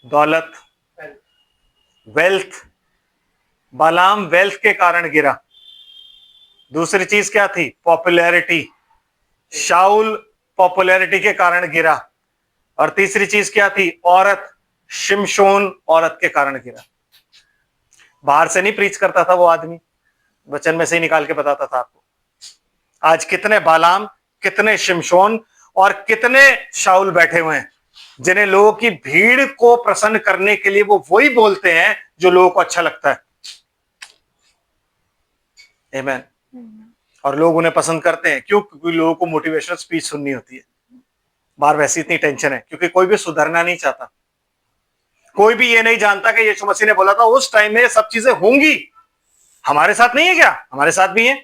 दौलत, वेल्थ। बालाम वेल्थ के कारण गिरा। दूसरी चीज क्या थी? पॉपुलैरिटी। शाउल पॉपुलैरिटी के कारण गिरा। और तीसरी चीज क्या थी? औरत। शिमशोन औरत के कारण गिरा। बाहर से नहीं प्रीच करता था वो आदमी, वचन में से ही निकाल के बताता था आपको। आज कितने बालाम, कितने शिमशोन और कितने शाउल बैठे हुए हैं, जिन्हें लोगों की भीड़ को प्रसन्न करने के लिए वो वही बोलते हैं जो लोगों को अच्छा लगता है। आमीन। और लोग उन्हें पसंद करते हैं। क्यों? क्योंकि लोगों को मोटिवेशनल स्पीच सुननी होती है। बाहर वैसी इतनी टेंशन है क्योंकि कोई भी सुधरना नहीं चाहता। कोई भी ये नहीं जानता कि यीशु मसीह ने बोला था उस टाइम में ये सब चीजें होंगी। हमारे साथ नहीं है क्या? हमारे साथ भी है।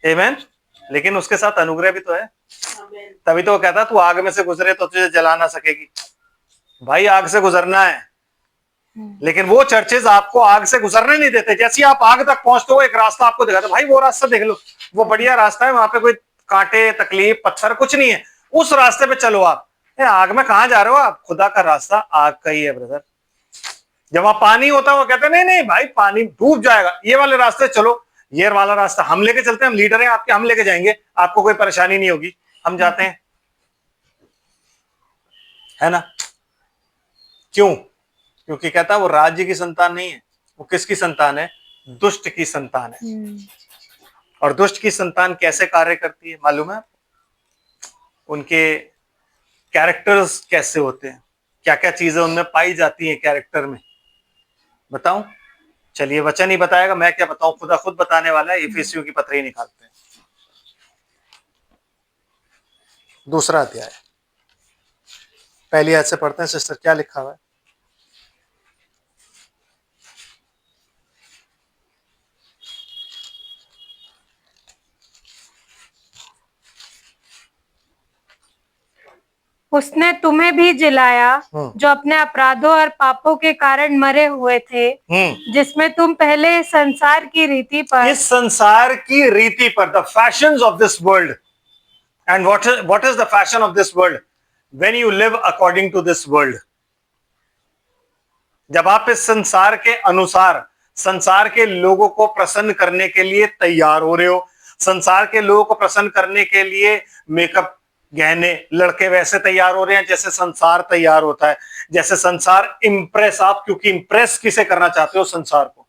आमीन। लेकिन उसके साथ अनुग्रह भी तो है। तभी तो वो कहता तू आग में से गुजरे तो तुझे जला ना सकेगी। भाई आग से गुजरना है, लेकिन वो चर्चेज आपको आग से गुजरने नहीं देते। जैसे आप आग तक पहुंचते हो एक रास्ता आपको दिखाते, भाई वो रास्ता देख लो, वो बढ़िया रास्ता है, वहां पे कोई कांटे, तकलीफ, पत्थर कुछ नहीं है, उस रास्ते पे चलो। आप आग में कहां जा रहे हो? आप खुदा का रास्ता आग का ही है ब्रदर। जब वहां पानी होता है वो कहते हैं नहीं नहीं भाई पानी डूब जाएगा, ये वाले रास्ते चलो, ये वाला रास्ता हम लेके चलते हैं, हम लीडर हैं आपके, हम लेके जाएंगे, आपको कोई परेशानी नहीं होगी, हम जाते हैं, है ना? क्यों? क्योंकि कहता है वो राज्य की संतान नहीं है, वो किसकी संतान है? दुष्ट की संतान है। और दुष्ट की संतान कैसे कार्य करती है मालूम है? उनके कैरेक्टर्स कैसे होते हैं, क्या क्या चीजें उनमें पाई जाती हैं कैरेक्टर में, बताऊं? चलिए वचन ही बताएगा, मैं क्या बताऊं, खुदा खुद बताने वाला है। इफिसियों की पत्री निकालते हैं, 2 अध्याय, पहली आयत से पढ़ते हैं। सिस्टर क्या लिखा हुआ है? उसने तुम्हें भी जिलाया जो अपने अपराधों और पापों के कारण मरे हुए थे, जिसमें तुम पहले संसार की रीति पर, इस संसार की रीति पर, the fashions of this world. And what is the fashion of this world? When you live according to this world. जब आप इस संसार के अनुसार, संसार के लोगों को प्रसन्न करने के लिए तैयार हो रहे हो, संसार के लोगों को प्रसन्न करने के लिए मेकअप, गहने, लड़के वैसे तैयार हो रहे हैं जैसे संसार तैयार होता है, जैसे संसार इंप्रेस, आप क्योंकि इंप्रेस किसे करना चाहते हो? संसार को।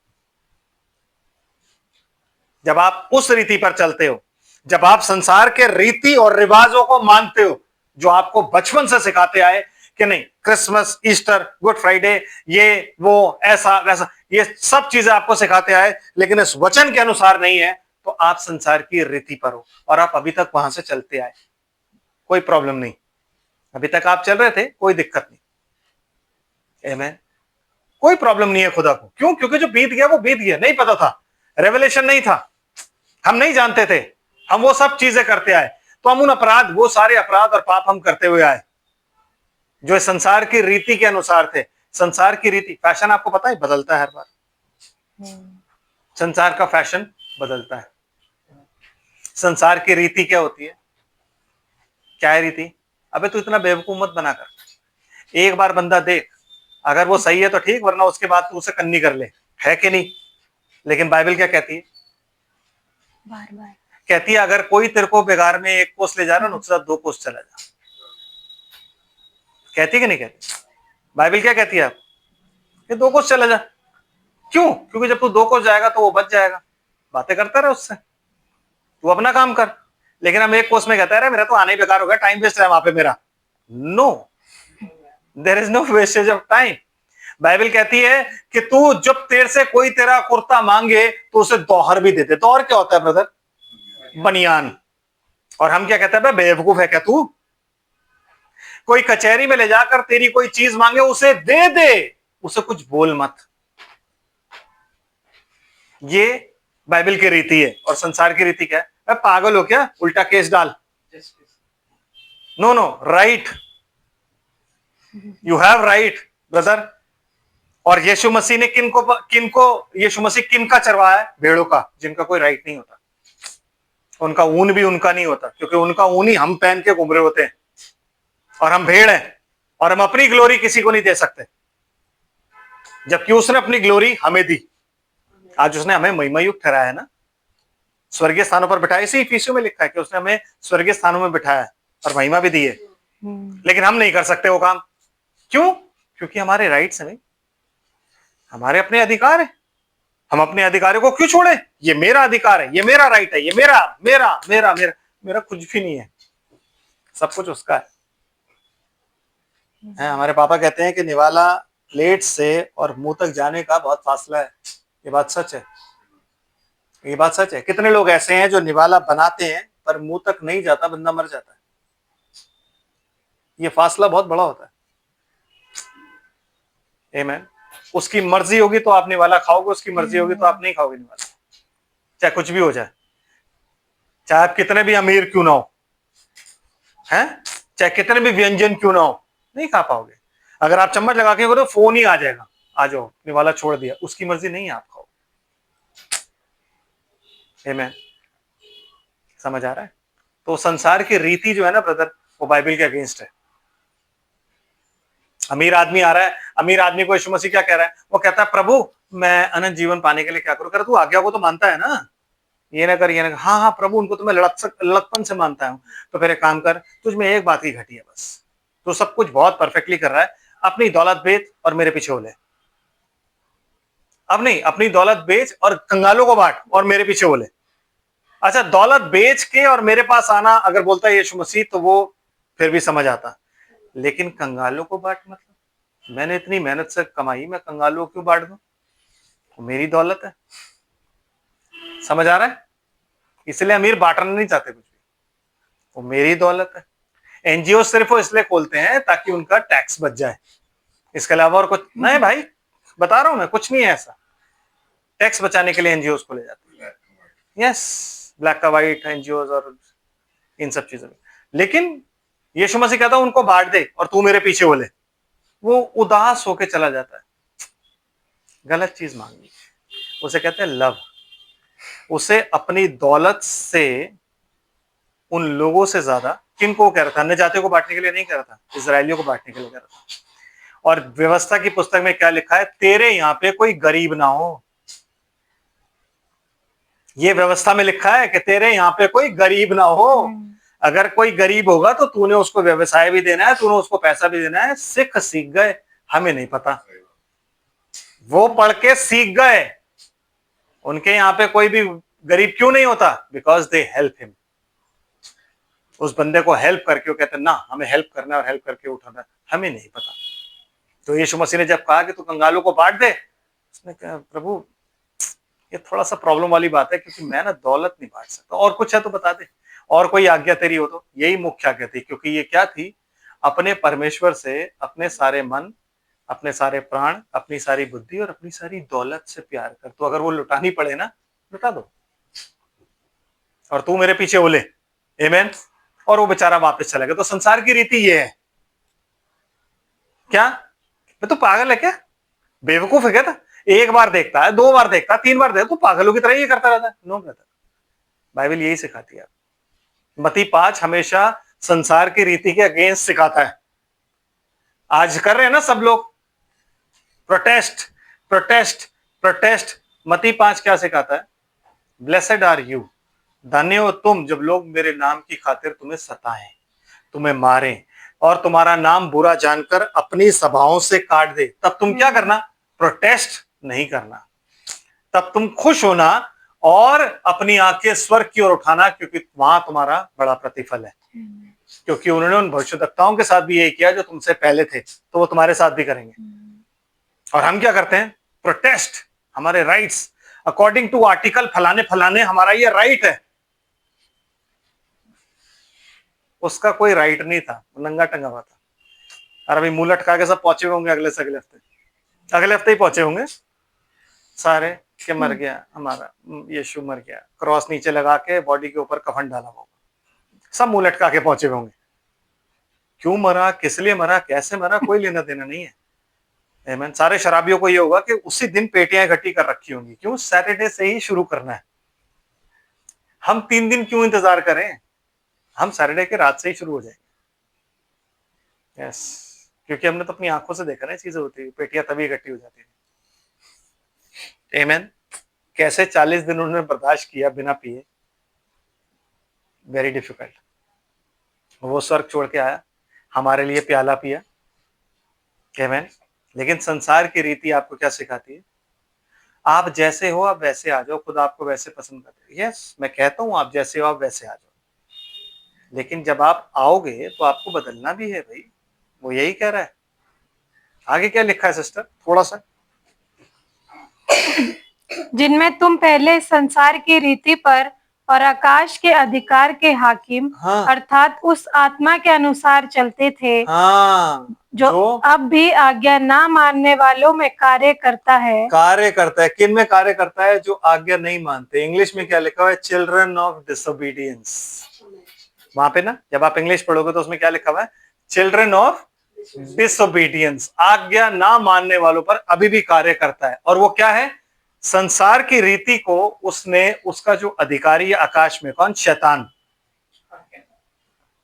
जब आप उस रीति पर चलते हो, जब आप संसार के रीति और रिवाजों को मानते हो जो आपको बचपन से सिखाते आए कि नहीं क्रिसमस, ईस्टर, गुड फ्राइडे, ये वो ऐसा वैसा, ये सब चीजें आपको सिखाते आए, लेकिन इस वचन के अनुसार नहीं है, तो आप संसार की रीति पर हो और आप अभी तक वहां से चलते आए, कोई प्रॉब्लम नहीं, अभी तक आप चल रहे थे, कोई दिक्कत नहीं। आमीन। कोई प्रॉब्लम नहीं है खुदा को। क्यों? क्योंकि जो बीत गया वो बीत गया, नहीं पता था, रेवलेशन नहीं था, हम नहीं जानते थे, हम वो सब चीजें करते आए, तो हम उन अपराध, वो सारे अपराध और पाप हम करते हुए आए जो इस संसार की रीति के अनुसार थे। संसार की रीति, फैशन आपको पता है बदलता है हर बार। संसार का फैशन बदलता है। संसार की रीति क्या होती है? क्या है रीति? अबे तू इतना बेवकूफ मत बना कर, एक बार बंदा देख, अगर वो सही है तो ठीक, वरना उसके बाद तू उसे कन्नी कर ले, है कि नहीं? लेकिन बाइबल क्या कहती है? बार बार कहती है अगर कोई तेरे को बेगार में 1 कोस ले जा रहा है, उसके साथ 2 कोस चला जा। कहती है कि नहीं कहती? बाइबल क्या कहती है आप? कि 2 कोस चला जा। क्यों? क्योंकि जब तू 2 कोस जाएगा तो वो बच जाएगा, बातें करता रहे उससे, तू अपना काम कर। लेकिन हम 1 कोस में कहता है मेरा तो आना ही बेकार हो गया, टाइम वेस्ट है वहां पे मेरा। No, there is no wastage of time. Bible कहती है कि तू जब तेरे से कोई तेरा कुर्ता मांगे तो उसे दोहर भी देते। दोहर क्या होता है ब्रदर? बनियान। और हम क्या कहते हैं? बेवकूफ है क्या तू? कोई कचहरी में ले जाकर तेरी कोई चीज मांगे, उसे दे दे, उसे कुछ बोल मत। ये बाइबल की रीति है। और संसार की रीति क्या है? पागल हो क्या? उल्टा केस डाल। No no, right, you have right brother. और यीशु मसीह ने यीशु मसीह किनका चरवाया है? भेड़ों का, जिनका कोई राइट नहीं होता। उनका ऊन भी उनका नहीं होता, क्योंकि उनका ऊन ही हम पहन के घूम रहे होते हैं, और हम भेड़ हैं, और हम अपनी ग्लोरी किसी को नहीं दे सकते, जबकि उसने अपनी ग्लोरी हमें दी। आज उसने हमें महिमा युक्त ठहराया है ना, स्वर्गीय स्थानों पर बिठाया। इसी इफिसियों में लिखा है कि उसने हमें स्वर्गीय स्थानों में बिठाया है और महिमा भी दी है। लेकिन हम नहीं कर सकते वो काम। क्यों? क्योंकि हमारे राइट्स हैं, हमारे अपने अधिकार है। हम अपने अधिकारों को क्यों छोड़े? ये मेरा अधिकार है, ये मेरा राइट है, ये मेरा मेरा मेरा मेरा मेरा कुछ भी नहीं है, सब कुछ उसका है। हमारे पापा कहते हैं कि निवाला प्लेट से और मुंह तक जाने का बहुत फासला है। ये बात सच है, ये बात सच है। कितने लोग ऐसे हैं जो निवाला बनाते हैं पर मुंह तक नहीं जाता, बंदा मर जाता है। ये फासला बहुत बड़ा होता है। आमीन। उसकी मर्जी होगी तो आप निवाला खाओगे, उसकी मर्जी होगी तो आप नहीं खाओगे निवाला, चाहे कुछ भी हो जाए, चाहे आप कितने भी अमीर क्यों ना हो, हैं, चाहे कितने भी व्यंजन क्यों ना हो, नहीं खा पाओगे। अगर आप चम्मच लगा के करो, फोन ही आ जाएगा, आ जाओ निवाला छोड़ दिया, उसकी मर्जी नहीं है, आप खाओ। आमीन। समझ आ रहा है? तो संसार की रीति जो है ना ब्रदर, वो बाइबल के अगेंस्ट है। अमीर आदमी आ रहा है, अमीर आदमी को यीशु मसीह क्या कह रहा है? वो कहता है प्रभु मैं अनंत जीवन पाने के लिए क्या करूं? कर तू आज्ञा को तो मानता है ना, ये ना कर, ये ना कर। हाँ हाँ प्रभु, उनको तो मैं लड़कपन से मानता हूं। तो फिर एक काम कर, तुझ में एक बात ही घटी है बस, तो सब कुछ बहुत परफेक्टली कर रहा है, अपनी दौलत बेच और मेरे पीछे हो ले। अब नहीं, अपनी दौलत बेच और कंगालों को बांट और मेरे पीछे हो ले। अच्छा, दौलत बेच के और मेरे पास आना अगर बोलता है यीशु मसीह, तो वो फिर भी समझ आता। लेकिन कंगालों को बांट मतलब, मैंने इतनी मेहनत से कमाई, मैं कंगालों को क्यों बांट दूं? वो मेरी दौलत है। समझ आ रहा है? इसलिए अमीर बांटना नहीं चाहते कुछ भी, वो मेरी दौलत है। एनजीओ सिर्फ वो इसलिए खोलते हैं ताकि उनका टैक्स बच जाए, इसके अलावा और कुछ नहीं। भाई बता रहा हूं मैं, कुछ नहीं है ऐसा। टैक्स बचाने के लिए एनजीओ को ले जाते हैं। यस, ब्लैक का व्हाइट एनजीओ और इन सब चीजों में। लेकिन यीशु मसीह कहता है उनको बांट दे और तू मेरे पीछे हो ले। वो उदास होके चला जाता है। गलत चीज मांगी, उसे कहते हैं लव। उसे अपनी दौलत से उन लोगों से ज्यादा, किनको कह रहा था? अन्य जातियों को बांटने के लिए नहीं कह रहा था, इजरायलियों को बांटने के लिए कह रहा था। और व्यवस्था की पुस्तक में क्या लिखा है? तेरे यहां पे कोई गरीब ना हो। ये व्यवस्था में लिखा है कि तेरे यहां पे कोई गरीब ना हो। अगर कोई गरीब होगा तो तूने उसको व्यवसाय भी देना है, तूने उसको पैसा भी देना है। सिख सीख गए, हमें नहीं पता, वो पढ़ के सीख गए। उनके यहां पे कोई भी गरीब क्यों नहीं होता? Because they help him. उस बंदे को हेल्प करके वो कहते हैं ना, हमें हेल्प करना है और हेल्प करके उठाना है, हमें नहीं पता। तो यीशु मसीह ने जब कहा कि तू कंगालों को बांट दे, उसने कहा प्रभु ये थोड़ा सा प्रॉब्लम वाली बात है, क्योंकि मैं ना दौलत नहीं बांट सकता। और कुछ है तो बता दे, और कोई आज्ञा तेरी हो तो। यही मुख्य आज्ञा थी, क्योंकि ये क्या थी? अपने परमेश्वर से अपने सारे मन, अपने सारे प्राण, अपनी सारी बुद्धि और अपनी सारी दौलत से प्यार कर। तो अगर वो लुटानी पड़े ना, लुटा दो। और तू मेरे पीछे बोले आमेन, और वो बेचारा वापस चला गया। तो संसार की रीति ये है क्या, मैं तो पागल है क्या, बेवकूफ है क्या था, एक बार देखता है, 2 बार देखता है, 3 बार देखता, तू पागलों की तरह ये करता रहता है। नो ब्रदर, बाइबल यही सिखाती है। मत्ती 5 हमेशा संसार की रीति के अगेंस्ट सिखाता है। आज कर रहे हैं ना सब लोग, प्रोटेस्ट प्रोटेस्ट प्रोटेस्ट। मत्ती 5 क्या सिखाता है, ब्लेसेड आर यू, धन्य हो तुम जब लोग मेरे नाम की खातिर तुम्हें सताएं, तुम्हें मारें और तुम्हारा नाम बुरा जानकर अपनी सभाओं से काट दे। तब तुम क्या करना, प्रोटेस्ट नहीं करना, तब तुम खुश होना और अपनी आंखें स्वर्ग की ओर उठाना, क्योंकि वहां तुम्हारा बड़ा प्रतिफल है। क्योंकि उन्होंने उन भविष्यद्वक्ताओं के साथ भी यही किया जो तुमसे पहले थे, तो वो तुम्हारे साथ भी करेंगे। और हम क्या करते हैं, प्रोटेस्ट, हमारे राइट्स अकॉर्डिंग टू आर्टिकल फलाने फलाने, हमारा ये राइट है। उसका कोई राइट नहीं था, नंगा टंगा हुआ था। और अभी मुंह लटका के सब पहुंचे होंगे अगले से अगले हफ्ते ही पहुंचे होंगे सारे, के मर गया हमारा यीशु, मर गया, क्रॉस नीचे लगा के बॉडी के ऊपर कफन डाला होगा, सब मुंह लटका के पहुंचे होंगे। क्यों मरा, किस लिए मरा, कैसे मरा, कोई लेना देना नहीं है। आमीन। सारे शराबियों को ये होगा कि उसी दिन पेटियां इकट्ठी कर रखी होंगी, क्यों, सैटरडे से ही शुरू करना है। हम 3 दिन क्यों इंतजार करें, हम सैटरडे के रात से ही शुरू हो जाएंगे। यस, क्योंकि हमने तो अपनी आंखों से देखा ना चीजें होती है, पेटियां तभी इकट्ठी हो जाती है। आमीन। कैसे 40 दिन उन्होंने बर्दाश्त किया बिना पिए, वेरी डिफिकल्ट। वो स्वर्ग छोड़ के आया, हमारे लिए प्याला पिया। आमीन। लेकिन संसार की रीति आपको क्या सिखाती है, आप जैसे हो आप वैसे आ जाओ, खुद आपको वैसे पसंद करते हो। यस, मैं कहता हूं आप जैसे हो आप वैसे आ जाओ, लेकिन जब आप आओगे तो आपको बदलना भी है भाई, वो यही कह रहा है। आगे क्या लिखा है सिस्टर, थोड़ा सा। जिनमें तुम पहले संसार की रीति पर और आकाश के अधिकार के हाकिम, हाँ। अर्थात उस आत्मा के अनुसार चलते थे, हाँ, जो अब भी आज्ञा ना मानने वालों में कार्य करता है। किन में कार्य करता है, जो आज्ञा नहीं मानते। इंग्लिश में क्या लिखा हुआ है, चिल्ड्रन ऑफ डिसोबीडियंस। वहां पे ना जब आप इंग्लिश पढ़ोगे तो उसमें क्या लिखा हुआ है, चिल्ड्रन ऑफ डिसोबीडियंस, आज्ञा ना मानने वालों पर अभी भी कार्य करता है। और वो क्या है, संसार की रीति को उसने, उसका जो अधिकारी है आकाश में, कौन, शैतान।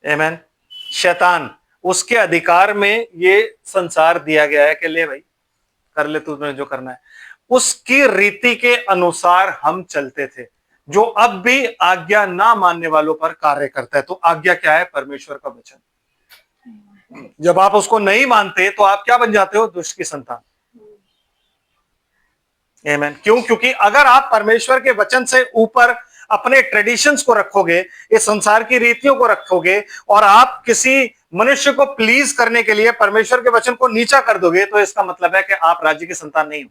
आमीन। शैतान, उसके अधिकार में ये संसार दिया गया है कि ले भाई कर ले तूने जो करना है। उसकी रीति के अनुसार हम चलते थे, जो अब भी आज्ञा ना मानने वालों पर कार्य करता है। तो आज्ञा क्या है, परमेश्वर का वचन। जब आप उसको नहीं मानते तो आप क्या बन जाते हो, दुष्ट की संतान। आमीन। क्यों, क्योंकि अगर आप परमेश्वर के वचन से ऊपर अपने ट्रेडिशंस को रखोगे, इस संसार की रीतियों को रखोगे, और आप किसी मनुष्य को प्लीज करने के लिए परमेश्वर के वचन को नीचा कर दोगे, तो इसका मतलब है कि आप राज्य की संतान नहीं हो।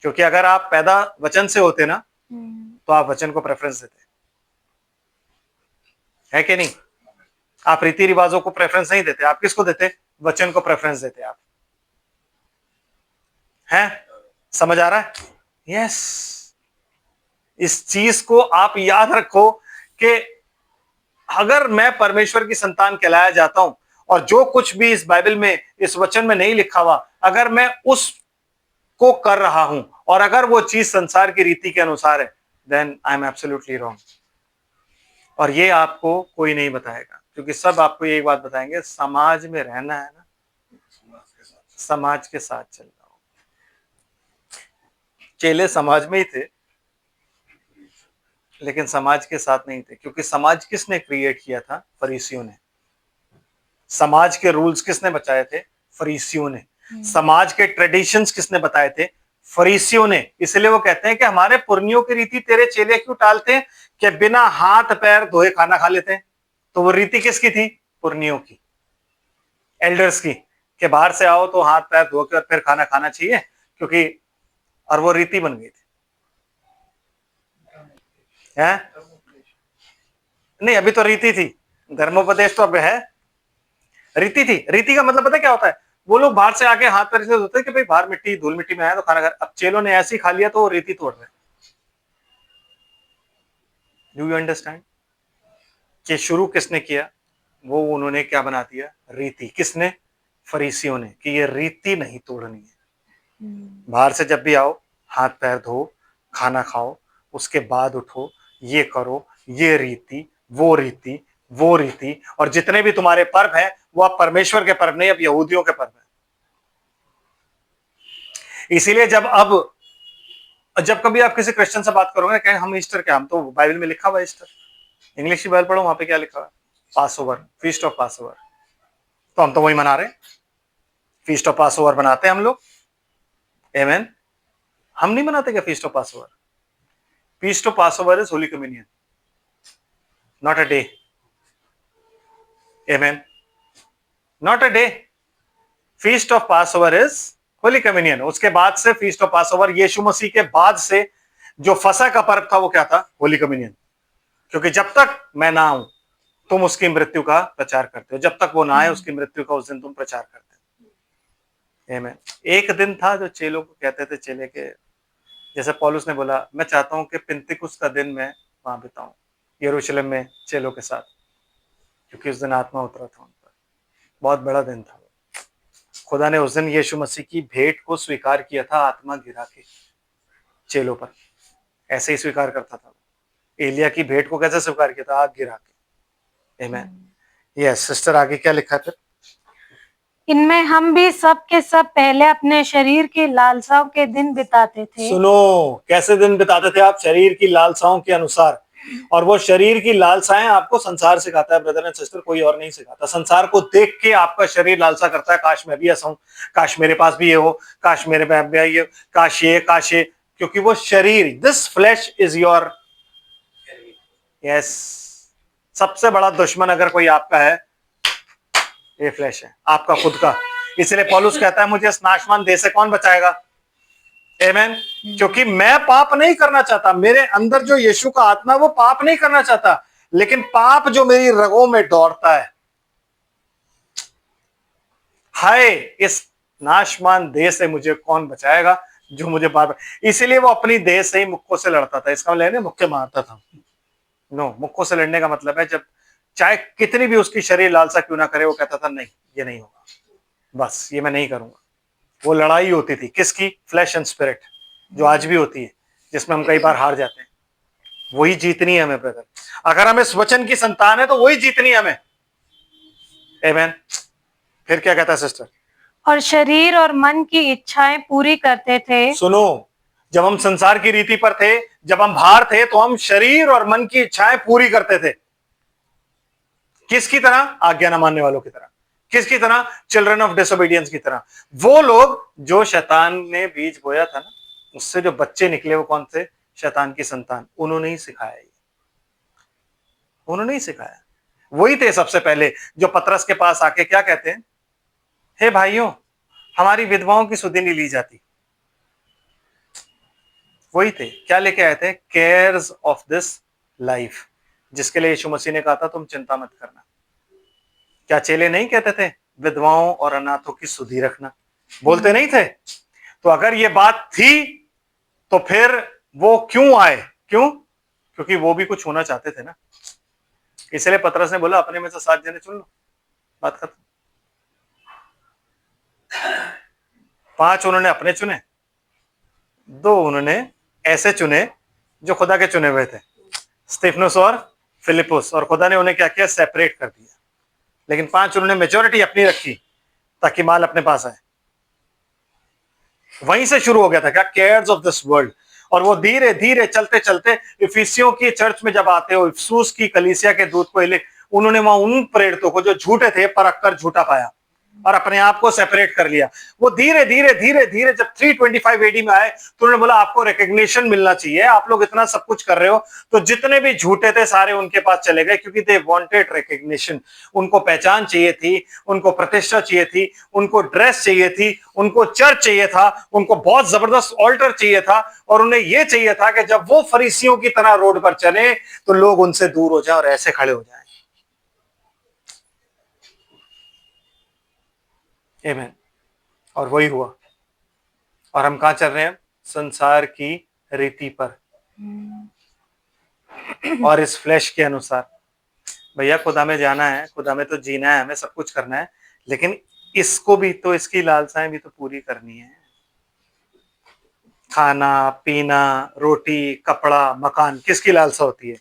क्योंकि अगर आप पैदा वचन से होते ना, तो आप वचन को प्रेफरेंस देते, है कि नहीं। आप रीति रिवाजों को प्रेफरेंस नहीं देते, आप किसको देते, वचन को प्रेफरेंस देते आप। है, समझ आ रहा है। यस, इस चीज को आप याद रखो कि अगर मैं परमेश्वर की संतान कहलाया जाता हूं, और जो कुछ भी इस बाइबल में, इस वचन में नहीं लिखा हुआ, अगर मैं उसको कर रहा हूं, और अगर वो चीज संसार की रीति के अनुसार है, then I am absolutely wrong. और ये आपको कोई नहीं बताएगा, क्योंकि सब आपको यही बात बताएंगे, समाज में रहना है ना, समाज के साथ चलना हो। चेले समाज में ही थे, लेकिन समाज के साथ नहीं थे, क्योंकि समाज किसने क्रिएट किया था, फरीसियों ने। समाज के रूल्स किसने बचाए थे, फरीसियों ने। समाज के ट्रेडिशंस किसने बताए थे, फरीसियों ने। इसलिए वो कहते हैं कि हमारे पुरनियों की रीति तेरे चेले क्यों टालते हैं, कि बिना हाथ पैर धोए खाना खा लेते हैं। तो वो रीति किसकी थी, पुरनियों की, एल्डर्स की, कि बाहर से आओ तो हाथ पैर धो के और फिर खाना खाना चाहिए, क्योंकि, और वो रीति बन गई थी। है नहीं, अभी तो रीति थी, धर्मोपदेश तो अब है, रीति थी। रीति का मतलब पता क्या होता है, वो लोग बाहर से आके हाथ पैर से धोते कि भाई बाहर मिट्टी धूल मिट्टी में आया तो खाना खा। अब चेलों ने ऐसे ही खा लिया तो वो रीति तोड़ रहे। डू यू अंडरस्टैंड कि शुरू किसने किया? वो उन्होंने क्या बना दिया? रीति। किसने? फरीसियों ने, कि ये रीति नहीं तोड़नी है। बाहर से जब भी आओ हाथ पैर धो, खाना खाओ, उसके बाद उठो, ये करो, ये रीति, वो रीति, वो रीति, और जितने भी तुम्हारे पर्व हैं वो अब परमेश्वर के पर्व नहीं, अब यहूदियों के पर्व हैं। इसीलिए जब कभी आप किसी क्रिश्चियन से बात करोगे, कहें हम ईस्टर क्या, हम तो बाइबल में लिखा हुआ है ईस्टर, इंग्लिश की बाइबल पढ़ो, वहां पे क्या लिखा हुआ है? Passover, feast of Passover. तो हम तो वही मना रहे हैं, फीस्ट ऑफ पास ओवर बनाते हैं हम लोग। आमेन। हम नहीं मनाते क्या feast of Passover? Feast of pass over is holy communion, not a day. Amen. Not a day. Feast of pass over is holy communion. उसके बाद से फीस्ट ऑफ पास ओवर, यीशु मसीह के बाद से जो फसह का पर्व था वो क्या था? Holy communion. क्योंकि जब तक मैं ना आऊं तुम उसकी मृत्यु का प्रचार करते हो, जब तक वो ना आए उसकी मृत्यु का उस दिन तुम प्रचार करते हो। आमीन। एक दिन था जो चेलों को कहते थे, चेले के, जैसे पौलुस ने बोला मैं चाहता हूं कि पिंतिकुस्त का दिन मैं वहां बिताऊं यरूशलेम में चेलों के साथ, क्योंकि उस दिन आत्मा उतरा था उन पर। बहुत बड़ा दिन था। खुदा ने उस दिन यीशु मसीह की भेंट को स्वीकार किया था, आत्मा गिरा के चेलों पर। ऐसे ही स्वीकार करता था। एलिया की भेंट को कैसे स्वीकार किया था? आग गिरा के। आमीन। यस सिस्टर, आगे क्या लिखा है? इनमें हम भी सब के सब पहले अपने शरीर की लालसाओं के दिन बिताते थे। सुनो, कैसे दिन बिताते थे आप? शरीर की लालसाओं के अनुसार। और वो शरीर की लालसाएं आपको संसार सिखाता है ब्रदर एंड सिस्टर, कोई और नहीं सिखाता। संसार को देख के आपका शरीर लालसा करता है, काश मैं भी ऐसा हूं, काश मेरे पास भी ये हो, काश मेरे पास भी ये, काश ये, क्योंकि वो शरीर, this flash is your, yes, सबसे बड़ा दुश्मन अगर कोई आपका है, ये फ्लैश है, आपका खुद का। इसलिए पौलुस कहता है मुझे इस नाशवान देह से कौन बचाएगा? आमीन। क्योंकि मैं पाप नहीं करना चाहता, मेरे अंदर जो यीशु का आत्मा वो पाप नहीं करना चाहता, लेकिन पाप जो मेरी रगों में दौड़ता है, हाय इस नाशवान देह से मुझे कौन बचाएगा, जो मुझे बार, इसीलिए वो अपनी देह से ही मुक्कों से लड़ता था। इसका मतलब मुक्के मारता था। नो, मुक्कों से लड़ने का मतलब है जब चाहे कितनी भी उसकी शरीर लालसा क्यों ना करे, वो कहता था नहीं ये नहीं होगा, बस ये मैं नहीं करूंगा। वो लड़ाई होती थी किसकी? फ्लैश एंड स्पिरिट, जो आज भी होती है, जिसमें हम कई बार हार जाते हैं। वही जीतनी है हमें ब्रदर। अगर हम इस वचन की संतान है तो वही जीतनी है हमें। आमीन। फिर क्या कहता है सिस्टर? और शरीर और मन की इच्छाएं पूरी करते थे। सुनो, जब हम संसार की रीति पर थे, जब हम बाहर थे, तो हम शरीर और मन की इच्छाएं पूरी करते थे। किसकी तरह? आज्ञा न मानने वालों की तरह। किसकी तरह? चिल्ड्रन ऑफ डिसोबीडियंस की तरह। वो लोग जो शैतान ने बीज बोया था ना, उससे जो बच्चे निकले वो कौन थे? शैतान की संतान। उन्होंने ही सिखाया, उन्होंने ही सिखाया। वही थे सबसे पहले जो पतरस के पास आके क्या कहते हैं? हे भाइयों, हमारी विधवाओं की सुधि नहीं ली जाती। वही थे, क्या लेके आए थे? केयर्स ऑफ दिस लाइफ, जिसके लिए यीशु मसीह ने कहा था तुम चिंता मत करना। क्या चेले नहीं कहते थे विधवाओं और अनाथों की सुधि रखना? बोलते नहीं थे? तो अगर ये बात थी तो फिर वो क्यों आए? क्यों? क्योंकि वो भी कुछ होना चाहते थे ना। इसलिए पतरस ने बोला अपने में से 7 जने चुन लो, बात खत्म। 5 उन्होंने अपने चुने, 2 उन्होंने ऐसे चुने जो खुदा के चुने हुए थे, स्तिफनुस और फिलिपुस, और खुदा ने उन्हें क्या किया? सेपरेट कर दिया। लेकिन 5 उन्होंने मेजोरिटी अपनी रखी ताकि माल अपने पास आए। वहीं से शुरू हो गया था क्या? Cares of this world. और वो धीरे धीरे चलते चलते इफिसियों की चर्च में जब आते हो, इफिसुस की कलीसिया के दूत को उन्होंने वहां उन प्रेरितों को जो झूठे थे परख कर झूठा पाया और अपने आप को सेपरेट कर लिया। वो धीरे धीरे धीरे धीरे जब 325 एडी में आए तो उन्होंने बोला आपको रिकग्निशन मिलना चाहिए, आप लोग इतना सब कुछ कर रहे हो। तो जितने भी झूठे थे सारे उनके पास चले गए, क्योंकि दे वांटेड रिकग्निशन। उनको पहचान चाहिए थी, उनको प्रतिष्ठा चाहिए थी, उनको ड्रेस चाहिए थी, उनको चर्च चाहिए था, उनको बहुत जबरदस्त ऑल्टर चाहिए था, और उन्हें यह चाहिए था कि जब वो फरीसियों की तरह रोड पर चले तो लोग उनसे दूर हो जाए और ऐसे खड़े हो जाए। आमीन। और वही हुआ। और हम कहां चल रहे हैं? संसार की रीति पर। और इस फ्लैश के अनुसार। भैया खुदा में जाना है, खुदा में तो जीना है, हमें सब कुछ करना है, लेकिन इसको भी तो, इसकी लालसाएं भी तो पूरी करनी है। खाना पीना, रोटी कपड़ा मकान, किसकी लालसा होती है?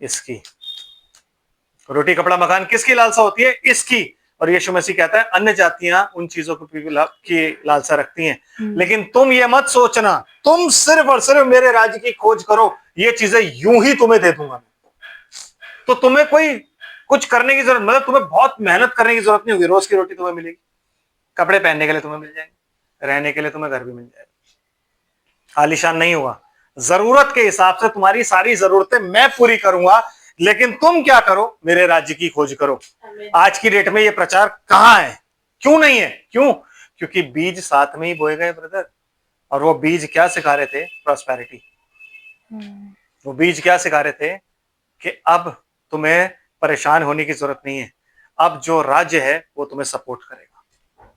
इसकी। रोटी कपड़ा मकान किसकी लालसा होती है? इसकी। और यीशु मसीह कहता है अन्य जातियां उन चीजों की लालसा रखती हैं, लेकिन तुम ये मत सोचना, तुम सिर्फ और सिर्फ मेरे राज्य की खोज करो, ये चीजें यूं ही तुम्हें दे दूंगा। तो तुम्हें कोई कुछ करने की जरूरत, मतलब तुम्हें बहुत मेहनत करने की जरूरत नहीं होगी। रोज की रोटी तुम्हें मिलेगी, कपड़े पहनने के लिए तुम्हें मिल जाएंगे, रहने के लिए तुम्हें घर भी मिल जाएगा। आलीशान नहीं होगा, जरूरत के हिसाब से तुम्हारी सारी जरूरतें मैं पूरी करूंगा, लेकिन तुम क्या करो? मेरे राज्य की खोज करो। आज की डेट में ये प्रचार कहां है? क्यों नहीं है? क्यों? क्योंकि बीज साथ में ही बोए गए ब्रदर। और वो बीज क्या सिखा रहे थे? प्रॉस्पेरिटी। वो बीज क्या सिखा रहे थे? कि अब तुम्हें परेशान होने की जरूरत नहीं है, अब जो राज्य है वो तुम्हें सपोर्ट करेगा,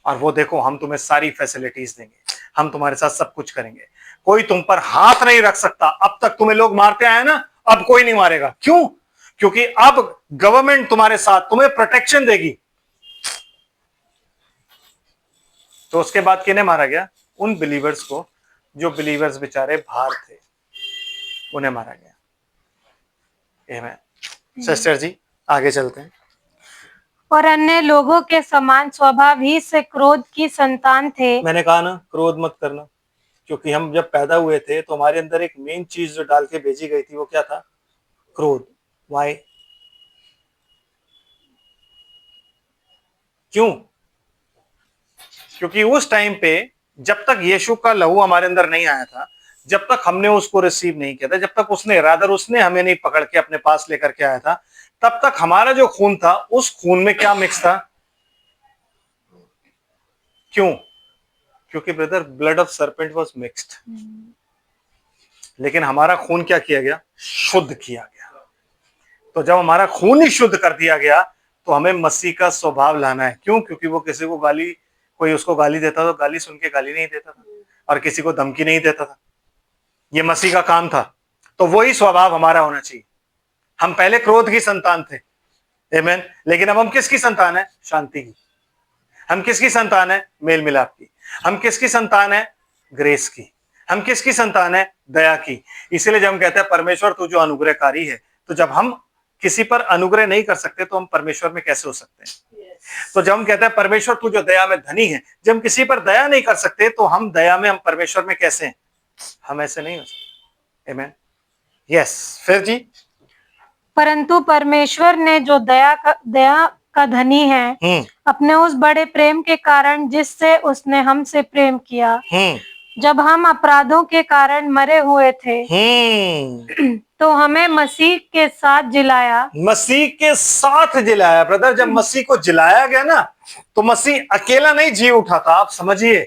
और वो देखो हम तुम्हें सारी फैसिलिटीज देंगे, हम तुम्हारे साथ सब कुछ करेंगे, कोई तुम पर हाथ नहीं रख सकता। अब तक तुम्हें लोग मारते आए ना, अब कोई नहीं मारेगा। क्यों? क्योंकि अब गवर्नमेंट तुम्हारे साथ, तुम्हें प्रोटेक्शन देगी। तो उसके बाद किन्हें मारा गया? उन बिलीवर्स को, जो बिलीवर्स बेचारे बाहर थे, उन्हें मारा गया। सिस्टर जी आगे चलते हैं। और अन्य लोगों के समान स्वभाव ही से क्रोध की संतान थे। मैंने कहा ना, क्रोध मत करना, क्योंकि हम जब पैदा हुए थे तो हमारे अंदर एक मेन चीज जो डाल के भेजी गई थी वो क्या था? क्रोध। वाई? क्यों? क्योंकि उस टाइम पे जब तक यीशु का लहू हमारे अंदर नहीं आया था, जब तक हमने उसको रिसीव नहीं किया था, जब तक उसने हमें नहीं पकड़ के अपने पास लेकर के आया था, तब तक हमारा जो खून था, उस खून में क्या मिक्स था? क्यों? क्योंकि brother blood of serpent was mixed. लेकिन हमारा खून क्या किया गया? शुद्ध किया गया। तो जब हमारा खून ही शुद्ध कर दिया गया, तो हमें मसीह का स्वभाव लाना है। क्यों? क्योंकि वो किसी को गाली, कोई उसको गाली देता तो गाली सुन के गाली नहीं देता था, और किसी को धमकी नहीं देता था। ये मसीह का काम था। तो वही स्वभाव हमारा होना चाहिए। हम पहले क्रोध की संतान थे, आमीन, लेकिन अब हम किसकी संतान है? शांति की। हम किसकी संतान है? मेल मिलाप की। हम किसकी संतान है? ग्रेस की। हम किसकी संतान है? दया की। इसीलिए जब हम कहते हैं परमेश्वर तू जो अनुग्रहकारी है, तो जब हम किसी पर अनुग्रह नहीं कर सकते तो हम परमेश्वर में कैसे हो सकते हैं? तो जब हम कहते हैं परमेश्वर तू जो दया में धनी है, जब हम किसी पर दया नहीं कर सकते तो हम दया में, हम परमेश्वर में कैसे हैं? हम ऐसे नहीं हो सकते। आमीन। यस, फिर जी। परंतु परमेश्वर ने जो दया का धनी है, अपने उस बड़े प्रेम के कारण जिससे उसने हमसे प्रेम किया, जब हम अपराधों के कारण मरे हुए थे, तो हमें मसीह के साथ जिलाया। मसीह के साथ जिलाया ब्रदर। जब मसीह को जिलाया गया ना, तो मसीह अकेला नहीं जी उठा था, आप समझिए।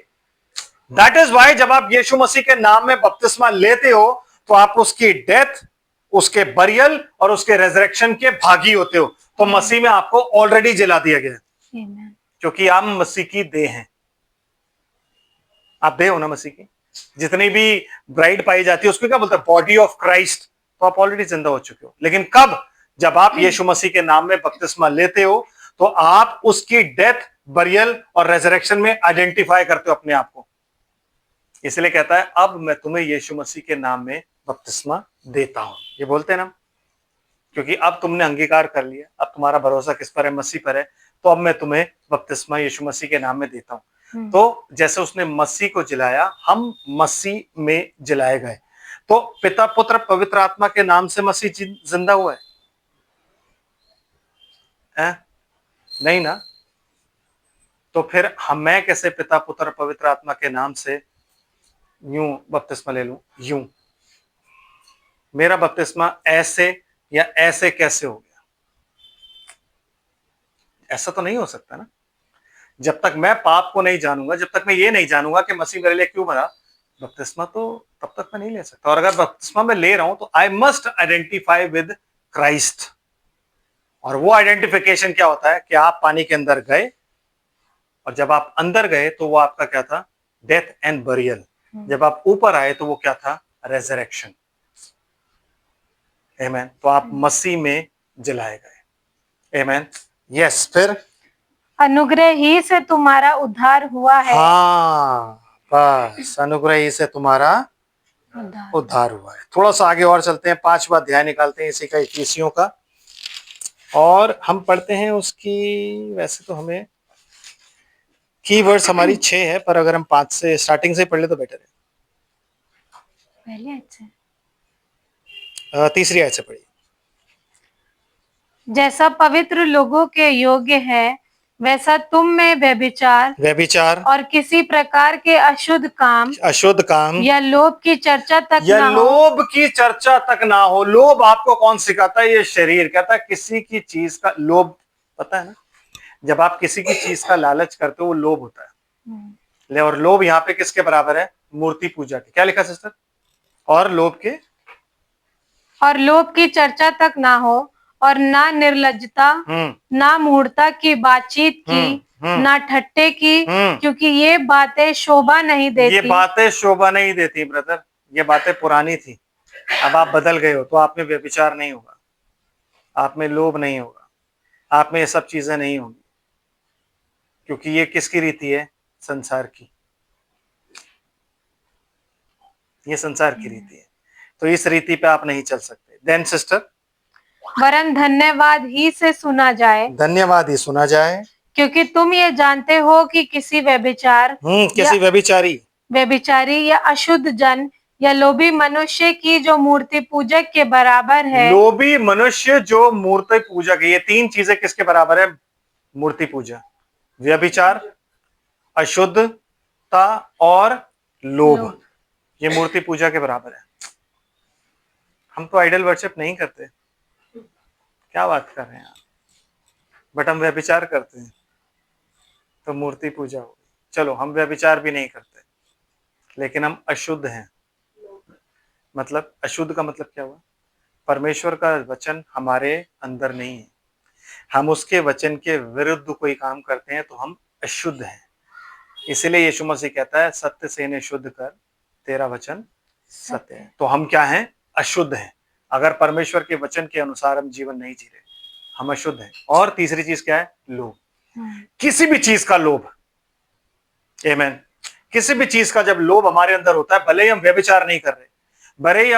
दैट इज वाई जब आप यीशु मसीह के नाम में बपतिस्मा लेते हो, तो आप उसकी डेथ, उसके बरियल और उसके रेजरेक्शन के भागी होते हो। तो मसीह में आपको ऑलरेडी जिला दिया गया, क्योंकि आप मसीह की देह हैं। आप देह हो ना मसीह की। जितनी भी ब्राइड पाई जाती है उसको क्या बोलते हैं? Body of Christ. तो आप ऑलरेडी जिंदा हो चुके हो। लेकिन कब? जब आप यीशु मसीह के नाम में बपतिस्मा लेते हो, तो आप उसकी डेथ, बरियल और रेजरेक्शन में आइडेंटिफाई करते हो अपने आप को। इसलिए कहता है अब मैं तुम्हें यीशु मसीह के नाम में बपतिस्मा देता हूं। ये बोलते हैं ना, क्योंकि अब तुमने अंगीकार कर लिया, अब तुम्हारा भरोसा किस पर है? मसीह पर है। तो अब मैं तुम्हें बपतिस्मा यीशु मसीह के नाम में देता हूं। तो जैसे उसने मसीह को जिलाया, हम मसीह में जिलाए गए। तो पिता पुत्र पवित्र आत्मा के नाम से मसीह जिंदा हुआ है? नहीं ना। तो फिर मैं कैसे पिता पुत्र पवित्र आत्मा के नाम से यूं बपतिस्मा ले लूं? यूं मेरा बपतिस्मा ऐसे या ऐसे कैसे हो गया? ऐसा तो नहीं हो सकता ना। जब तक मैं पाप को नहीं जानूंगा, जब तक मैं ये नहीं जानूंगा कि मसीह मेरे लिए क्यों मरा, बपतिस्मा तो तब तक मैं नहीं ले सकता। और अगर बपतिस्मा मैं ले रहा हूं तो I must identify with Christ. और वो आइडेंटिफिकेशन क्या होता है? कि आप पानी के अंदर गए, और जब आप अंदर गए तो वो आपका क्या था? Death and burial. जब आप ऊपर आए तो वो क्या था? रेजरेक्शन। आमेन। तो आप मसीह में जलाए गए। आमेन। यस, फिर अनुग्रह ही से तुम्हारा उद्धार हुआ है। हाँ, बस अनुग्रह ही से तुम्हारा उद्धार हुआ है। थोड़ा सा आगे और चलते हैं, 5वां अध्याय निकालते हैं इसी का, इफिसियों का, और हम पढ़ते हैं उसकी, वैसे तो हमें कीवर्ड्स हमारी 6 है, पर अगर हम 5 से स्टार्टिंग से पढ़ ले तो बेटर पहले अच्छा। है। तीसरी आयत से पढ़िए। जैसा पवित्र लोगों के योग्य है, वैसा तुम में व्यभिचार और किसी प्रकार के अशुद्ध काम या लोभ की चर्चा तक या ना हो। लोभ की चर्चा तक ना हो। लोभ आपको कौन सिखाता है? ये शरीर कहता है किसी की चीज का लोभ, पता है ना, जब आप किसी की चीज का लालच करते हो वो लोभ होता है। और लोभ यहाँ पे किसके बराबर है? मूर्ति पूजा के। क्या लिखा सिस्टर? और लोभ की चर्चा तक ना हो, और ना निर्लज्जता, ना मूढ़ता की बातचीत की, ना ठट्टे की, क्योंकि ये बातें शोभा नहीं देती। ये बातें शोभा नहीं देती ब्रदर, ये बातें पुरानी थी, अब आप बदल गए हो। तो आप में व्यभिचार नहीं होगा, आप में लोभ नहीं होगा, आप में ये सब चीजें नहीं होंगी, क्योंकि ये किसकी रीति है? संसार की। ये संसार की रीति है, तो इस रीति पे आप नहीं चल सकते। देन सिस्टर, वरन धन्यवाद ही से सुना जाए, धन्यवाद ही सुना जाए, क्योंकि तुम ये जानते हो कि किसी व्यभिचारी या अशुद्ध जन या लोभी मनुष्य की जो मूर्ति पूजक के बराबर है। लोभी मनुष्य जो मूर्ति पूजक है, ये 3 चीजें किसके बराबर है? मूर्ति पूजा, व्यभिचार, अशुद्धता और लोभ, ये मूर्ति पूजा के बराबर है। हम तो आइडल वर्शिप नहीं करते, क्या बात कर रहे हैं आप? बट हम व्यभिचार करते हैं, तो मूर्ति पूजा होगी। चलो, हम व्यभिचार भी नहीं करते, लेकिन हम अशुद्ध हैं। मतलब अशुद्ध का मतलब क्या हुआ? परमेश्वर का वचन हमारे अंदर नहीं है, हम उसके वचन के विरुद्ध कोई काम करते हैं, तो हम अशुद्ध हैं। इसीलिए यीशु मसीह कहता है, सत्य से इन्हें शुद्ध कर, तेरा वचन सत्य है। तो हम क्या हैं? अशुद्ध हैं। अगर परमेश्वर के वचन के अनुसार हम जीवन नहीं जी रहे, हम अशुद्ध हैं। और तीसरी चीज क्या है? लोभ, किसी भी चीज का लोभ। आमीन। किसी भी चीज का जब लोभ हमारे अंदर होता है, भले ही हम व्यभिचार नहीं कर रहे, भले ही